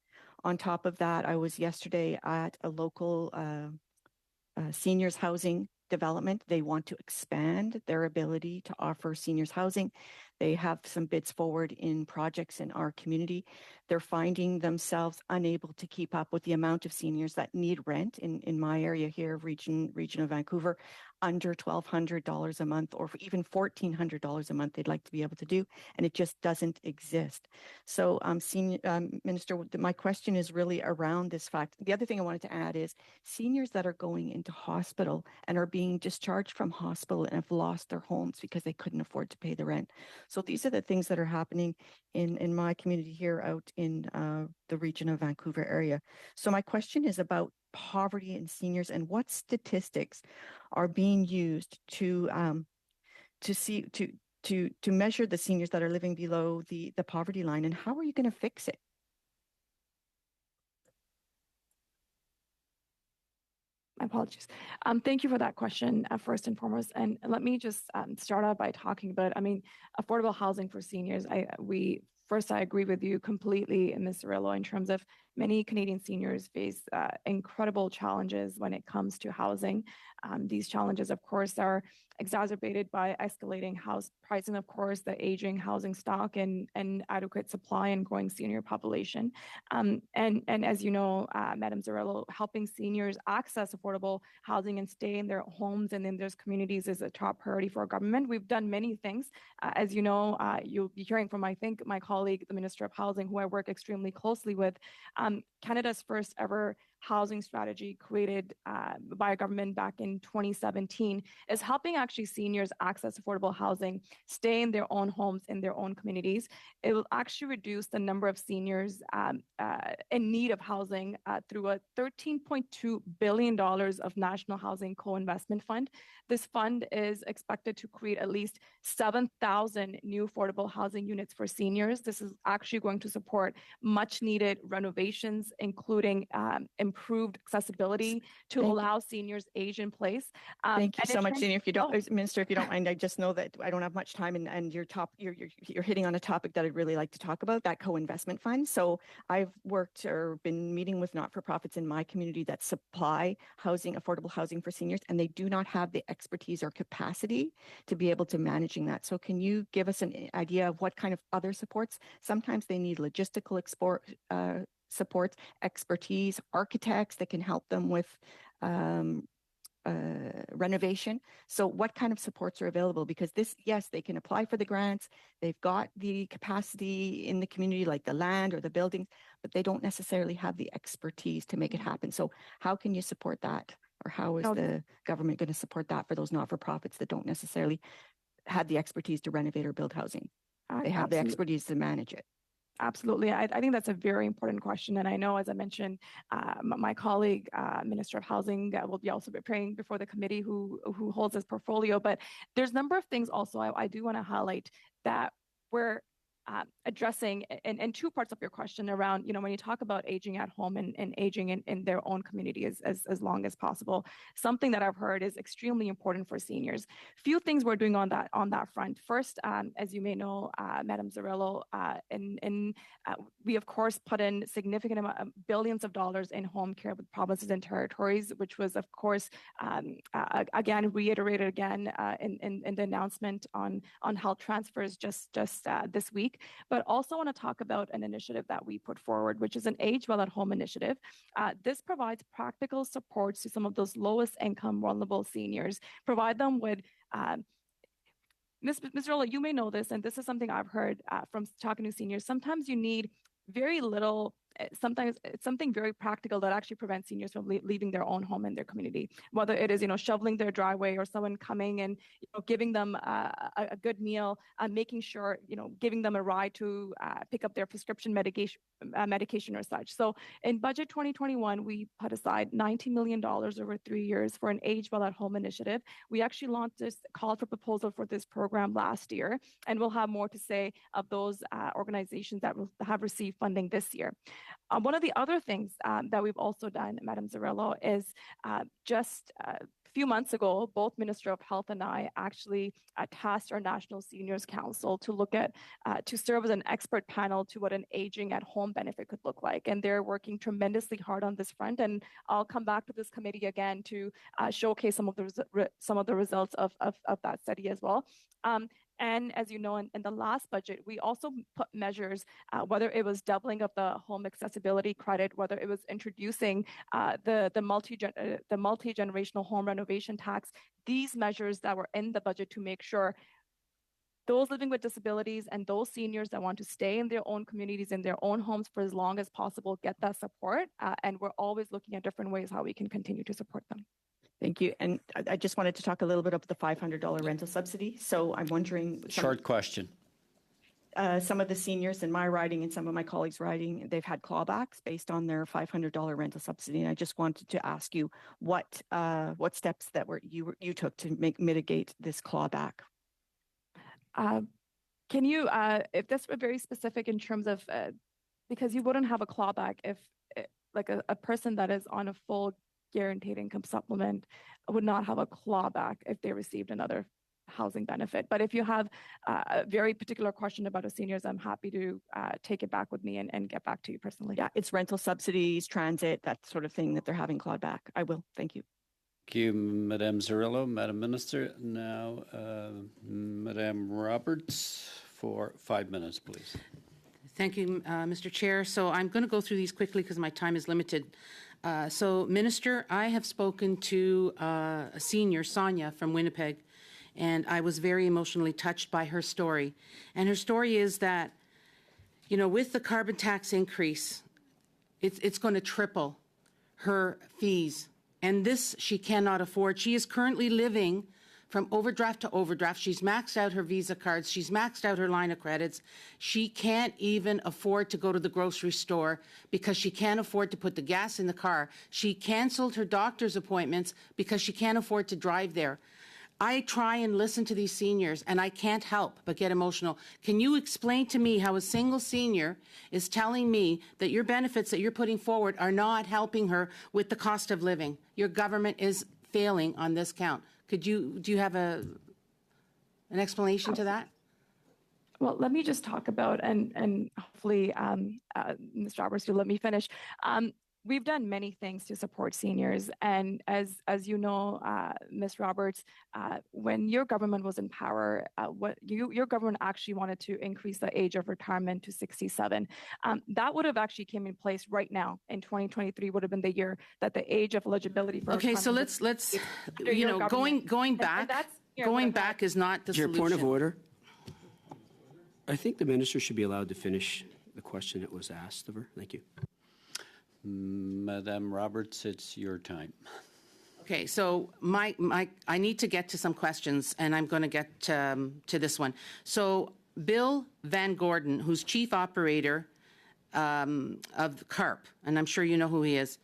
On top of that, I was yesterday at a local seniors housing development. They want to expand their ability to offer seniors housing. They have some bids forward in projects in our community. They're finding themselves unable to keep up with the amount of seniors that need rent in my area here, region of Vancouver. under $1,200 a month or even $1,400 a month they'd like to be able to do, and it just doesn't exist. So, Minister, my question is really around this fact. The other thing I wanted to add is seniors that are going into hospital and are being discharged from hospital and have lost their homes because they couldn't afford to pay the rent. So these are the things that are happening in my community here out in the region of Vancouver area. So my question is about poverty in seniors and what statistics are being used to measure the seniors that are living below the poverty line, and how are you going to fix it? My apologies. Thank you for that question, first and foremost. And let me just start out by talking about, affordable housing for seniors. I agree with you completely, Ms. Cirillo, in terms of many Canadian seniors face incredible challenges when it comes to housing. These challenges, of course, are exacerbated by escalating house pricing, of course, the aging housing stock and adequate supply and growing senior population. And as you know, Madam Cirillo, helping seniors access affordable housing and stay in their homes and in their communities is a top priority for our government. We've done many things. As you know, you'll be hearing from, I think, my colleague, the Minister of Housing, who I work extremely closely with. Canada's first ever housing strategy created by our government back in 2017 is helping actually seniors access affordable housing, stay in their own homes, in their own communities. It will actually reduce the number of seniors in need of housing through a $13.2 billion of National Housing Co-Investment Fund. This fund is expected to create at least 7,000 new affordable housing units for seniors. This is actually going to support much needed renovations, including improved accessibility to allow seniors age in place. Thank you so much, Senior. If you don't, Minister, if you don't mind, I just know that I don't have much time, and you're hitting on a topic that I'd really like to talk about, that co-investment fund. So I've worked or been meeting with not-for-profits in my community that supply housing, affordable housing for seniors, and they do not have the expertise or capacity to be able to managing that. So can you give us an idea of what kind of other supports? Sometimes they need logistical support, expertise, architects that can help them with renovation. So what kind of supports are available? Because yes, they can apply for the grants. They've got the capacity in the community, like the land or the buildings, but they don't necessarily have the expertise to make it happen. So how can you support that? Or how is the government going to support that for those not-for-profits that don't necessarily have the expertise to renovate or build housing? They have the expertise to manage it. Absolutely. I think that's a very important question. And I know, as I mentioned, my colleague, Minister of Housing, will be also preparing before the committee who holds this portfolio. But there's a number of things also I do want to highlight that we're addressing in two parts of your question around, when you talk about aging at home and aging in their own community as long as possible. Something that I've heard is extremely important for seniors. Few things we're doing on that front. First, as you may know, Madam Cirillo, we of course put in significant amount of billions of dollars in home care with provinces and territories, which was of course again reiterated again in the announcement on health transfers just this week. But also want to talk about an initiative that we put forward, which is an Age Well at Home initiative. This provides practical supports to some of those lowest income vulnerable seniors, provide them with Ms. Rolla, you may know this, and this is something I've heard from talking to seniors. Sometimes you need very little. Sometimes it's something very practical that actually prevents seniors from leaving their own home and their community, whether it is, shoveling their driveway or someone coming and, giving them a good meal, making sure, giving them a ride to pick up their prescription medication or such. So in budget 2021, we put aside $90 million over 3 years for an Age Well at Home initiative. We actually launched this call for proposal for this program last year, and we'll have more to say of those organizations that have received funding this year. One of the other things that we've also done, Madam Cirillo, is just a few months ago, both Minister of Health and I actually tasked our National Seniors Council to look at, to serve as an expert panel to what an aging at home benefit could look like. And they're working tremendously hard on this front. And I'll come back to this committee again to showcase some of the results of that study as well. And as you know, in the last budget, we also put measures, whether it was doubling of the home accessibility credit, whether it was introducing the multi-generational home renovation tax, these measures that were in the budget to make sure those living with disabilities and those seniors that want to stay in their own communities, in their own homes for as long as possible, get that support. And we're always looking at different ways how we can continue to support them. Thank you. And I just wanted to talk a little bit about the $500 rental subsidy. So I'm wondering. Short question. Some of the seniors in my riding and some of my colleagues' riding, they've had clawbacks based on their $500 rental subsidy. And I just wanted to ask you what steps that you took to mitigate this clawback. Can you, if that's very specific in terms of, because you wouldn't have a clawback if like a person that is on a full guaranteed income supplement would not have a clawback if they received another housing benefit. But if you have a very particular question about a seniors, I'm happy to take it back with me and get back to you personally. Yeah, it's rental subsidies, transit, that sort of thing that they're having clawed back. I will. Thank you. Thank you, Madame Zarrillo. Madam Minister, now Madame Roberts for 5 minutes, please. Thank you, Mr. Chair. So I'm going to go through these quickly because my time is limited. So, Minister, I have spoken to a senior, Sonia, from Winnipeg, and I was very emotionally touched by her story. And her story is that, you know, with the carbon tax increase, it's going to triple her fees. And this she cannot afford. She is currently living from overdraft to overdraft. She's maxed out her Visa cards. She's maxed out her line of credits. She can't even afford to go to the grocery store because she can't afford to put the gas in the car. She canceled her doctor's appointments because she can't afford to drive there. I try and listen to these seniors, and I can't help but get emotional. Can you explain to me how a single senior is telling me that your benefits that you're putting forward are not helping her with the cost of living? Your government is failing on this count. Do you have an explanation to that? Well, let me just talk about, and hopefully, Ms. Roberts, you'll let me finish. We've done many things to support seniors, and as you know, Ms. Roberts, when your government was in power, your government actually wanted to increase the age of retirement to 67. That would have actually came in place right now in 2023. Would have been the year that the age of eligibility for. Okay, so let's you know, going back is not the solution. Your point of order. I think the minister should be allowed to finish the question that was asked of her. Thank you. Madame Roberts, it's your time. Okay, so I need to get to some questions, and I'm going to get to this one. So Bill Van Gordon, who's chief operator of CARP, and I'm sure you know who he is,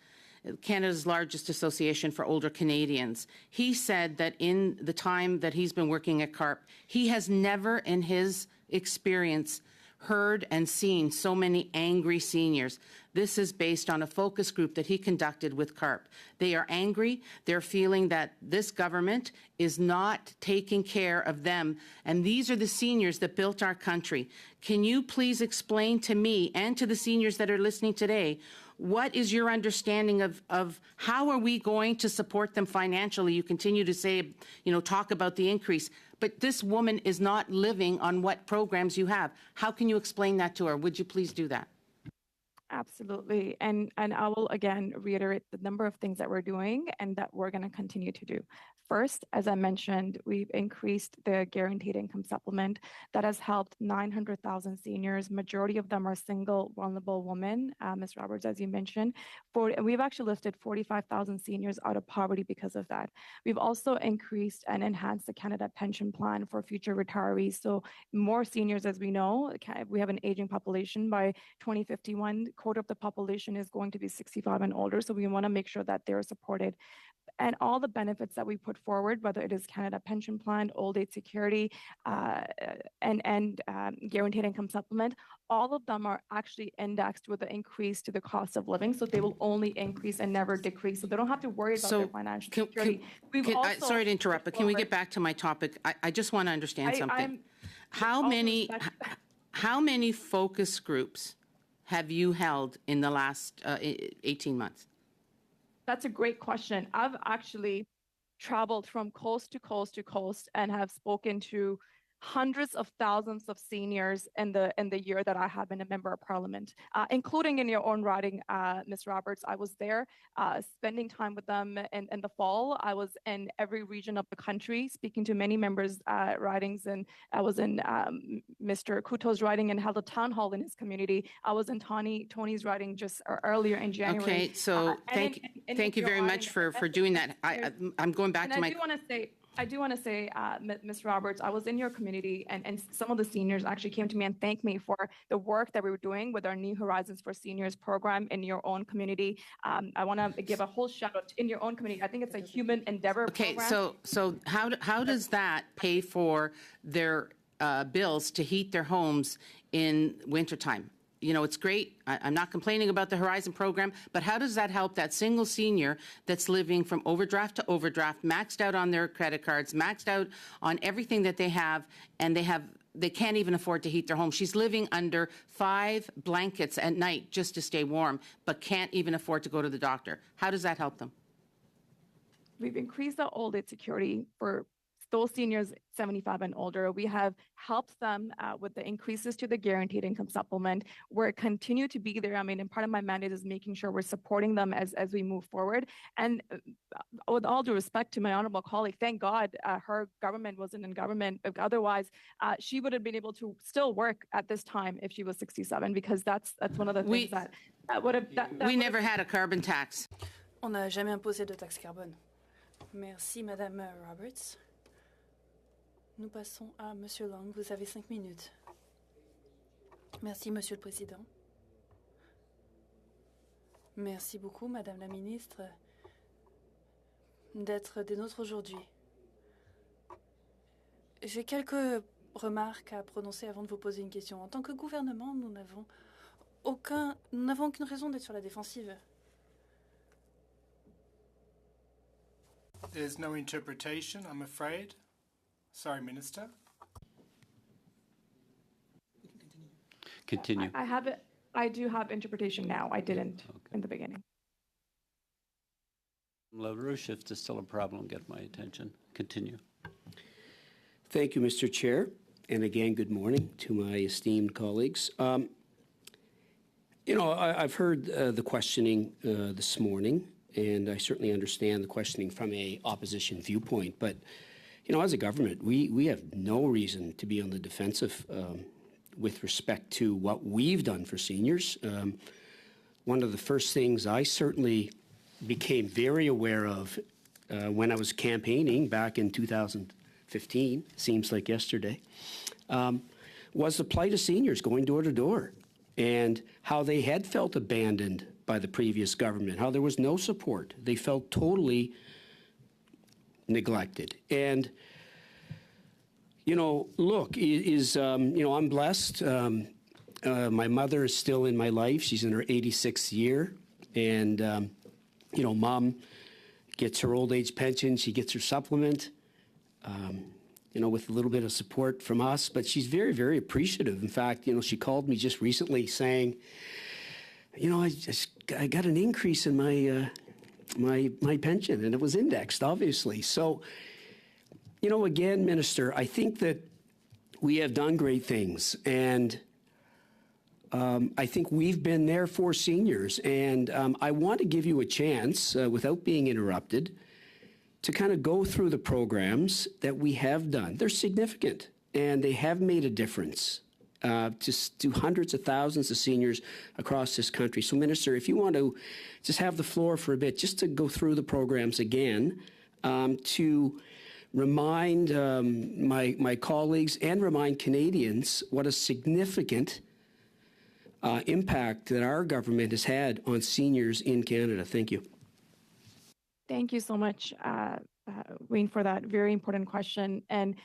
Canada's largest association for older Canadians, he said that in the time that he's been working at CARP, he has never in his experience heard and seen so many angry seniors. This is based on a focus group that he conducted with CARP. They are angry. They're feeling that this government is not taking care of them. And these are the seniors that built our country. Can you please explain to me and to the seniors that are listening today, what is your understanding of how are we going to support them financially? You continue to say, you know, talk about the increase, but this woman is not living on what programs you have. How can you explain that to her? Would you please do that? Absolutely. And I will again reiterate the number of things that we're doing and that we're going to continue to do. First, as I mentioned, we've increased the guaranteed income supplement that has helped 900,000 seniors. Majority of them are single, vulnerable women, Ms. Roberts, as you mentioned. We've actually lifted 45,000 seniors out of poverty because of that. We've also increased and enhanced the Canada Pension Plan for future retirees. So more seniors, as we know, we have an aging population. By 2051, quarter of the population is going to be 65 and older. So we want to make sure that they're supported. And all the benefits that we put forward, whether it is Canada Pension Plan, Old Age Security, and Guaranteed Income Supplement, all of them are actually indexed with the increase to the cost of living. So they will only increase and never decrease. So they don't have to worry about their financial security. Sorry to interrupt, but can we get back to my topic? I just want to understand something. How many focus groups have you held in the last 18 months? That's a great question. I've actually traveled from coast to coast to coast and have spoken to hundreds of thousands of seniors in the year that I have been a member of parliament, including in your own riding, Ms. Roberts. I was there spending time with them in the fall. I was in every region of the country speaking to many members' ridings, and I was in Mr. Kuto's riding and held a town hall in his community. I was in Tony's riding just earlier in January. Okay, so thank you very much for doing that. I'm going back to my... I do want to say, Ms. Roberts, I was in your community, and some of the seniors actually came to me and thanked me for the work that we were doing with our New Horizons for Seniors program in your own community. I want to give a whole shout out in your own community. I think it's a human endeavor program. Okay, so how does that pay for their bills to heat their homes in wintertime? You know, it's great. I'm not complaining about the Horizon program, but how does that help that single senior that's living from overdraft to overdraft, maxed out on their credit cards, maxed out on everything that they have, and they can't even afford to heat their home? She's living under 5 blankets at night just to stay warm, but can't even afford to go to the doctor. How does that help them? We've increased the old age security for those seniors 75 and older. We have helped them with the increases to the guaranteed income supplement. We're continue to be there. I mean, and part of my mandate is making sure we're supporting them as we move forward. And with all due respect to my honorable colleague, thank God her government wasn't in government. Otherwise, she would have been able to still work at this time if she was 67, because that's one of the things that would have... We never had a carbon tax. On n'a jamais imposé de taxe carbone. Merci, Madame Roberts. Nous passons à Monsieur Lang. Vous avez 5 minutes. Merci, Monsieur le Président. Merci beaucoup, Madame la Ministre, d'être des nôtres aujourd'hui. J'ai quelques remarques à prononcer avant de vous poser une question. En tant que gouvernement, nous n'avons aucune raison d'être sur la défensive. There's no interpretation, I'm afraid. Sorry, Minister. Continue. I have it. I do have interpretation now. I didn't in the beginning. LaRouche, if there's still a problem, get my attention. Continue. Thank you, Mr. Chair. And again, good morning to my esteemed colleagues. You know, I've heard the questioning this morning, and I certainly understand the questioning from an opposition viewpoint. But, you know, as a government, we have no reason to be on the defensive with respect to what we've done for seniors. One of the first things I certainly became very aware of when I was campaigning back in 2015, seems like yesterday, was the plight of seniors going door to door and how they had felt abandoned by the previous government, how there was no support. They felt totally neglected. And, you know, look, you know, I'm blessed. My mother is still in my life. She's in her 86th year. And, you know, Mom gets her old age pension. She gets her supplement, you know, with a little bit of support from us. But she's very, very appreciative. In fact, you know, she called me just recently saying, you know, I got an increase in my my pension, and it was indexed, obviously. So, you know, again, Minister, I think that we have done great things, and I think we've been there for seniors. And I want to give you a chance, without being interrupted, to kind of go through the programs that we have done. They're significant, and they have made a difference to hundreds of thousands of seniors across this country. So, Minister, if you want to just have the floor for a bit, just to go through the programs again, to remind my colleagues and remind Canadians what a significant impact that our government has had on seniors in Canada. Thank you. Thank you so much, Wayne, for that very important question. And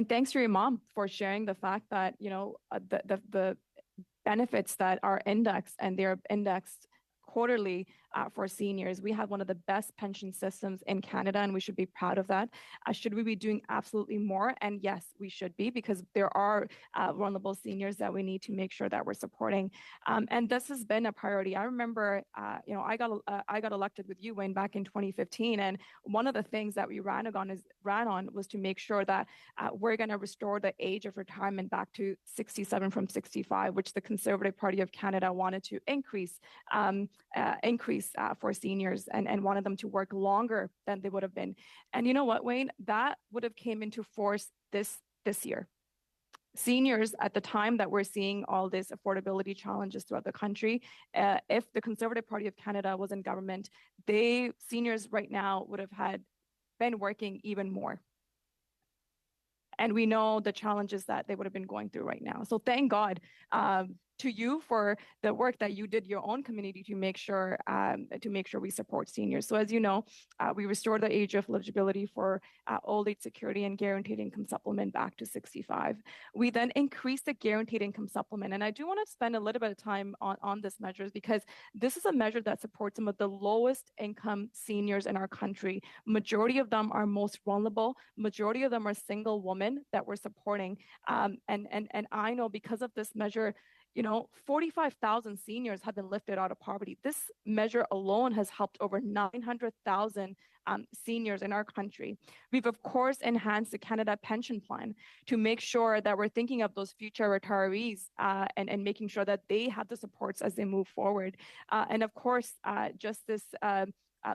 thanks to your mom for sharing the fact that, you know, the benefits that are indexed, and they're indexed quarterly, for seniors. We have one of the best pension systems in Canada, and we should be proud of that. Should we be doing absolutely more? And yes, we should be, because there are vulnerable seniors that we need to make sure that we're supporting. And this has been a priority. I remember, I got elected with you, Wayne, back in 2015, and one of the things that we ran on was to make sure that we're going to restore the age of retirement back to 67 from 65, which the Conservative Party of Canada wanted to increase for seniors and wanted them to work longer than they would have been. And you know what, Wayne? That would have came into force this year. Seniors, at the time that we're seeing all these affordability challenges throughout the country, if the Conservative Party of Canada was in government, seniors right now would have been working even more. And we know the challenges that they would have been going through right now. So thank God to you for the work that you did your own community to make sure we support seniors. So as you know, we restored the age of eligibility for old age security and guaranteed income supplement back to 65. We then increased the guaranteed income supplement. And I do want to spend a little bit of time on this measure, because this is a measure that supports some of the lowest income seniors in our country. Majority of them are most vulnerable. Majority of them are single women that we're supporting. And I know because of this measure, 45,000 seniors have been lifted out of poverty. This measure alone has helped over 900,000 seniors in our country. We've, of course, enhanced the Canada Pension Plan to make sure that we're thinking of those future retirees and making sure that they have the supports as they move forward. And of course, just this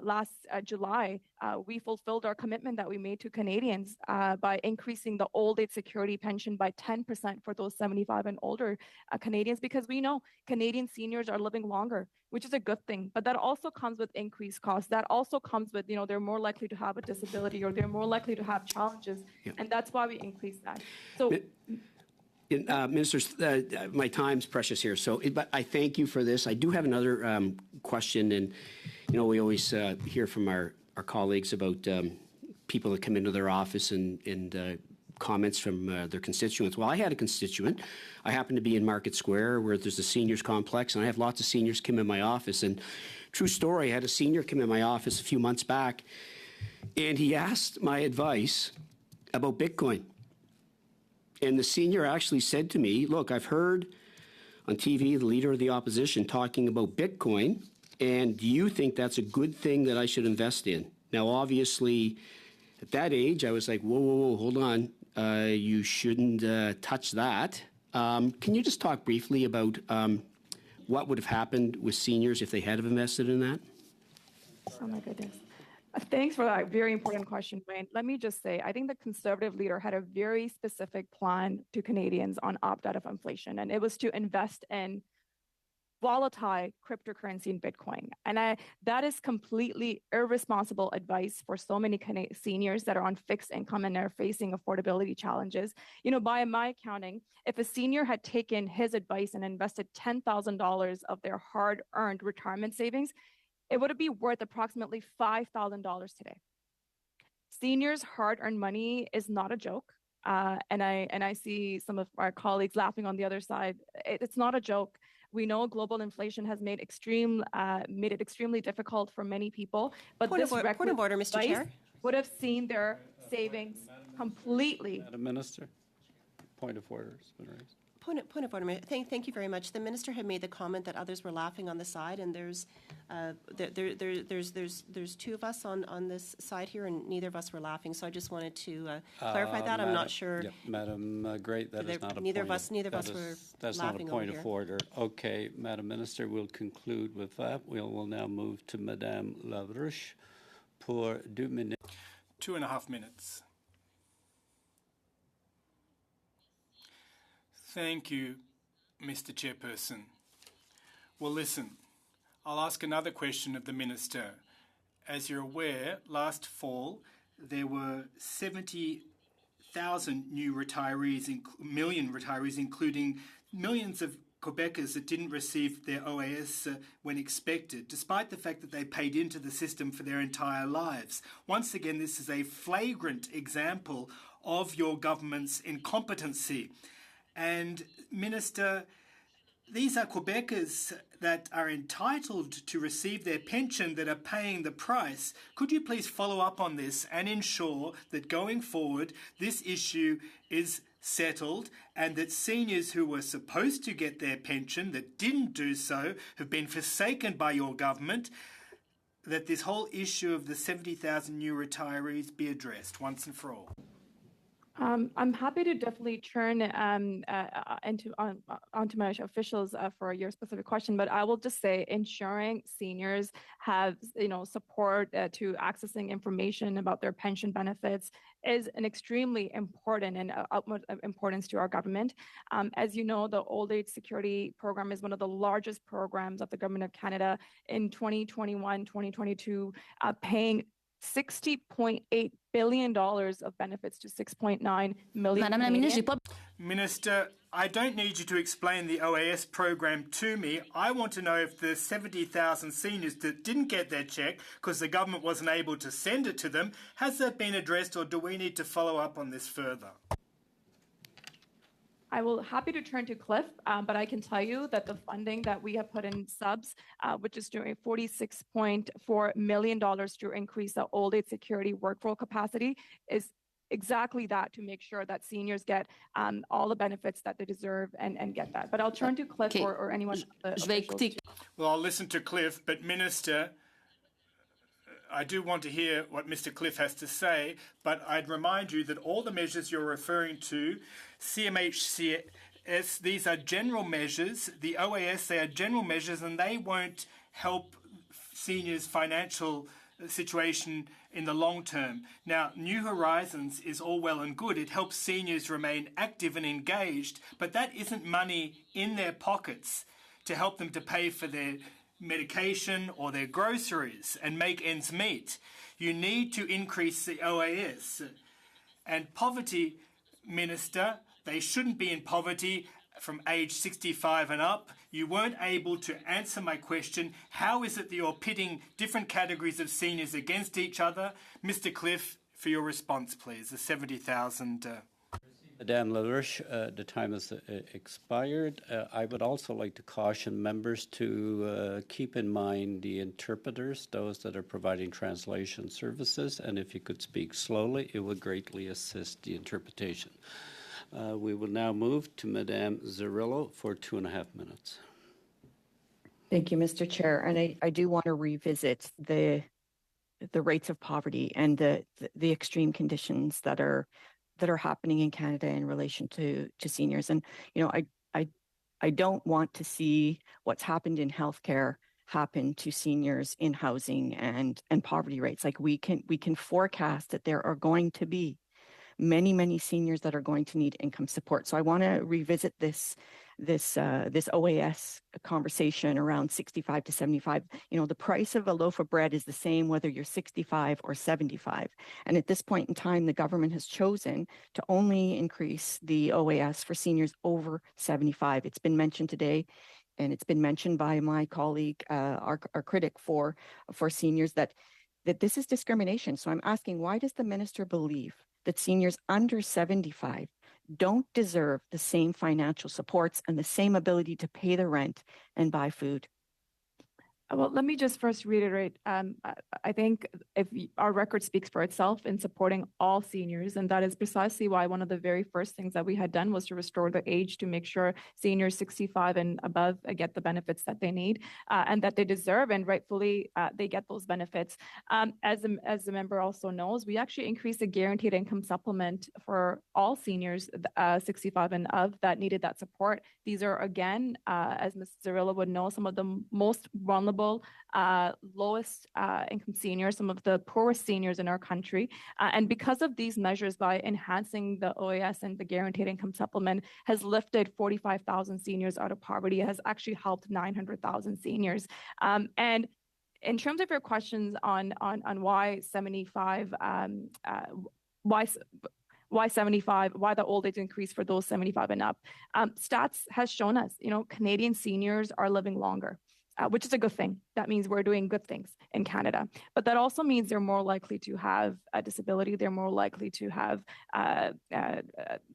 last July, we fulfilled our commitment that we made to Canadians by increasing the old age security pension by 10% for those 75 and older Canadians, because we know Canadian seniors are living longer, which is a good thing. But that also comes with increased costs. That also comes with, they're more likely to have a disability, or they're more likely to have challenges. Yeah. And that's why we increased that. So. Ministers, my time's precious here, but I thank you for this. I do have another question, and we always hear from our colleagues about people that come into their office and comments from their constituents. Well, I had a constituent. I happen to be in Market Square, where there's a seniors complex, and I have lots of seniors come in my office. And true story, I had a senior come in my office a few months back, and he asked my advice about Bitcoin. And the senior actually said to me, look, I've heard on TV the leader of the opposition talking about Bitcoin, and do you think that's a good thing that I should invest in? Now, obviously, at that age, I was like, whoa, hold on. You shouldn't touch that. Can you just talk briefly about what would have happened with seniors if they had have invested in that? Oh, my goodness. Thanks for that very important question, Wayne. Let me just say, I think the Conservative leader had a very specific plan to Canadians on opt-out of inflation, and it was to invest in volatile cryptocurrency and Bitcoin. And that is completely irresponsible advice for so many seniors that are on fixed income and are facing affordability challenges. By my accounting, if a senior had taken his advice and invested $10,000 of their hard-earned retirement savings, it would be worth approximately $5,000 today. Seniors' hard-earned money is not a joke. And I see some of our colleagues laughing on the other side. It's not a joke. We know global inflation has made it extremely difficult for many people. But point of order, Mr. Chair, would have seen their savings completely. Madam Minister, point of order has been raised. Point of order. Thank you very much. The minister had made the comment that others were laughing on the side, and there's two of us on this side here, and neither of us were laughing. So I just wanted to clarify that. I'm not sure. Yeah, Madam Great, that is not a neither of us were that's laughing not a point over of here. order. Okay, Madam Minister, we'll conclude with that. We'll now move to Madame Lavrouche pour 2 minutes. 2.5 minutes. Thank you, Mr. Chairperson. Well, listen, I'll ask another question of the Minister. As you're aware, last fall there were 70,000 new retirees, million retirees, including millions of Quebecers that didn't receive their OAS when expected, despite the fact that they paid into the system for their entire lives. Once again, this is a flagrant example of your government's incompetency. And, Minister, these are Quebecers that are entitled to receive their pension that are paying the price. Could you please follow up on this and ensure that going forward this issue is settled and that seniors who were supposed to get their pension that didn't do so have been forsaken by your government, that this whole issue of the 70,000 new retirees be addressed once and for all? I'm happy to definitely turn onto my officials for your specific question, but I will just say ensuring seniors have support to accessing information about their pension benefits is an extremely important and utmost importance to our government. As you know, the Old Age Security Program is one of the largest programs of the Government of Canada in 2021, 2022, paying $60.8 billion of benefits to 6.9 million Canadians. Minister, I don't need you to explain the OAS program to me. I want to know if the 70,000 seniors that didn't get their check because the government wasn't able to send it to them, has that been addressed, or do we need to follow up on this further? I will happy to turn to Cliff, but I can tell you that the funding that we have put in subs, which is doing $46.4 million to increase the old age security workforce capacity, is exactly that, to make sure that seniors get all the benefits that they deserve and get that. But I'll turn to Cliff or anyone. Well, I'll listen to Cliff, but Minister, I do want to hear what Mr. Cliff has to say, but I'd remind you that all the measures you're referring to, CMHCS, these are general measures. The OAS, they are general measures, and they won't help seniors' financial situation in the long term. Now, New Horizons is all well and good. It helps seniors remain active and engaged, but that isn't money in their pockets to help them to pay for their medication or their groceries and make ends meet. You need to increase the OAS. And poverty, Minister, they shouldn't be in poverty from age 65 and up. You weren't able to answer my question. How is it that you're pitting different categories of seniors against each other? Mr. Cliff, for your response, please. The 70,000... Madame LaRouche, the time has expired. I would also like to caution members to keep in mind the interpreters, those that are providing translation services, and if you could speak slowly, it would greatly assist the interpretation. We will now move to Madame Zerillo for 2.5 minutes. Thank you, Mr. Chair. And I do want to revisit the rates of poverty and the extreme conditions that are happening in Canada in relation to seniors. And, I don't want to see what's happened in healthcare happen to seniors in housing and poverty rates. Like we can forecast that there are going to be many seniors that are going to need income support. So I want to revisit this OAS conversation around 65 to 75. The price of a loaf of bread is the same whether you're 65 or 75. And at this point in time, the government has chosen to only increase the OAS for seniors over 75. It's been mentioned today, and it's been mentioned by my colleague, our critic for seniors, that this is discrimination. So I'm asking, why does the minister believe that seniors under 75 don't deserve the same financial supports and the same ability to pay the rent and buy food? Well, let me just first reiterate. I think if our record speaks for itself in supporting all seniors, and that is precisely why one of the very first things that we had done was to restore the age to make sure seniors 65 and above get the benefits that they need and that they deserve, and rightfully they get those benefits. As the member also knows, we actually increased the guaranteed income supplement for all seniors 65 and up that needed that support. These are, again, as Ms. Zerillo would know, some of the most vulnerable, lowest income seniors, some of the poorest seniors in our country. And because of these measures, by enhancing the OAS and the guaranteed income supplement, has lifted 45,000 seniors out of poverty. It has actually helped 900,000 seniors. And in terms of your questions on why 75, why 75, why the old age increase for those 75 and up, stats has shown us, Canadian seniors are living longer. which is a good thing. That means we're doing good things in Canada. But that also means they're more likely to have a disability. They're more likely to have,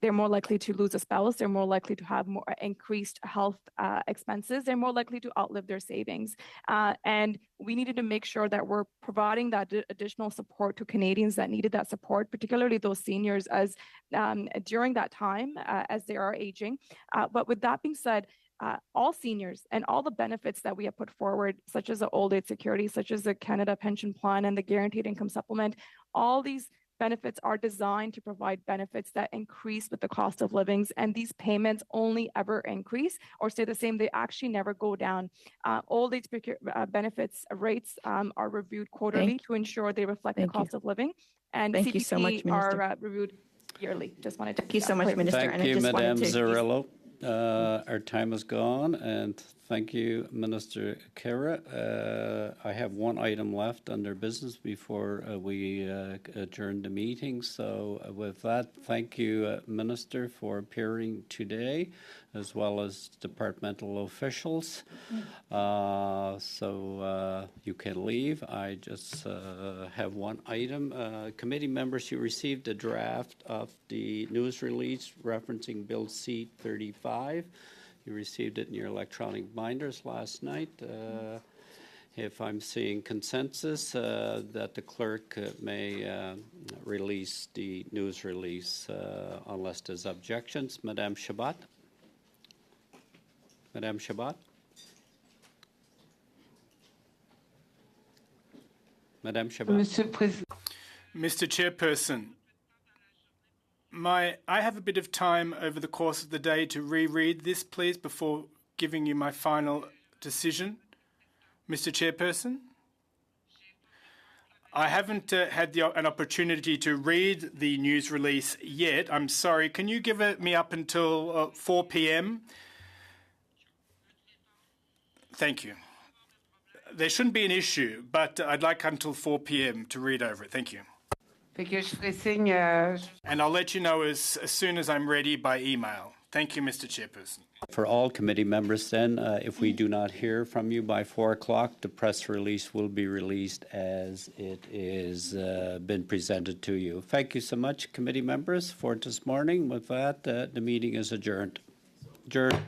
they're more likely to lose a spouse. They're more likely to have more increased health expenses. They're more likely to outlive their savings. And we needed to make sure that we're providing that additional support to Canadians that needed that support, particularly those seniors as during that time as they are aging. But with that being said, all seniors and all the benefits that we have put forward, such as the old age security, such as the Canada Pension Plan and the Guaranteed Income Supplement, all these benefits are designed to provide benefits that increase with the cost of livings, and these payments only ever increase or stay the same. They actually never go down. Old age benefits rates are reviewed quarterly to ensure they reflect the cost of living, and Thank CPP you so much, Minister. are reviewed yearly. Just wanted to Thank you so much, Minister. Thank you, Madame Zarrillo. Our time is gone, and thank you, Minister Kara. I have one item left under business before we adjourn the meeting. So with that, thank you, Minister, for appearing today, as well as departmental officials. So you can leave. I just have one item. Committee members, you received a draft of the news release referencing Bill C-35. You received it in your electronic binders last night. If I'm seeing consensus, that the clerk may release the news release unless there's objections. Madame Chabot? Madame Chabot? Madame Chabot? Mr. Chairperson, I have a bit of time over the course of the day to reread this, please, before giving you my final decision. Mr. Chairperson? I haven't had an opportunity to read the news release yet. I'm sorry. Can you give me up until 4 p.m.? Thank you. There shouldn't be an issue, but I'd like until 4 p.m. to read over it. Thank you. And I'll let you know as soon as I'm ready by email. Thank you, Mr. Chairperson. For all committee members then, if we do not hear from you by 4 o'clock, the press release will be released as it is been presented to you. Thank you so much, committee members, for this morning. With that, the meeting is adjourned. Adjourned.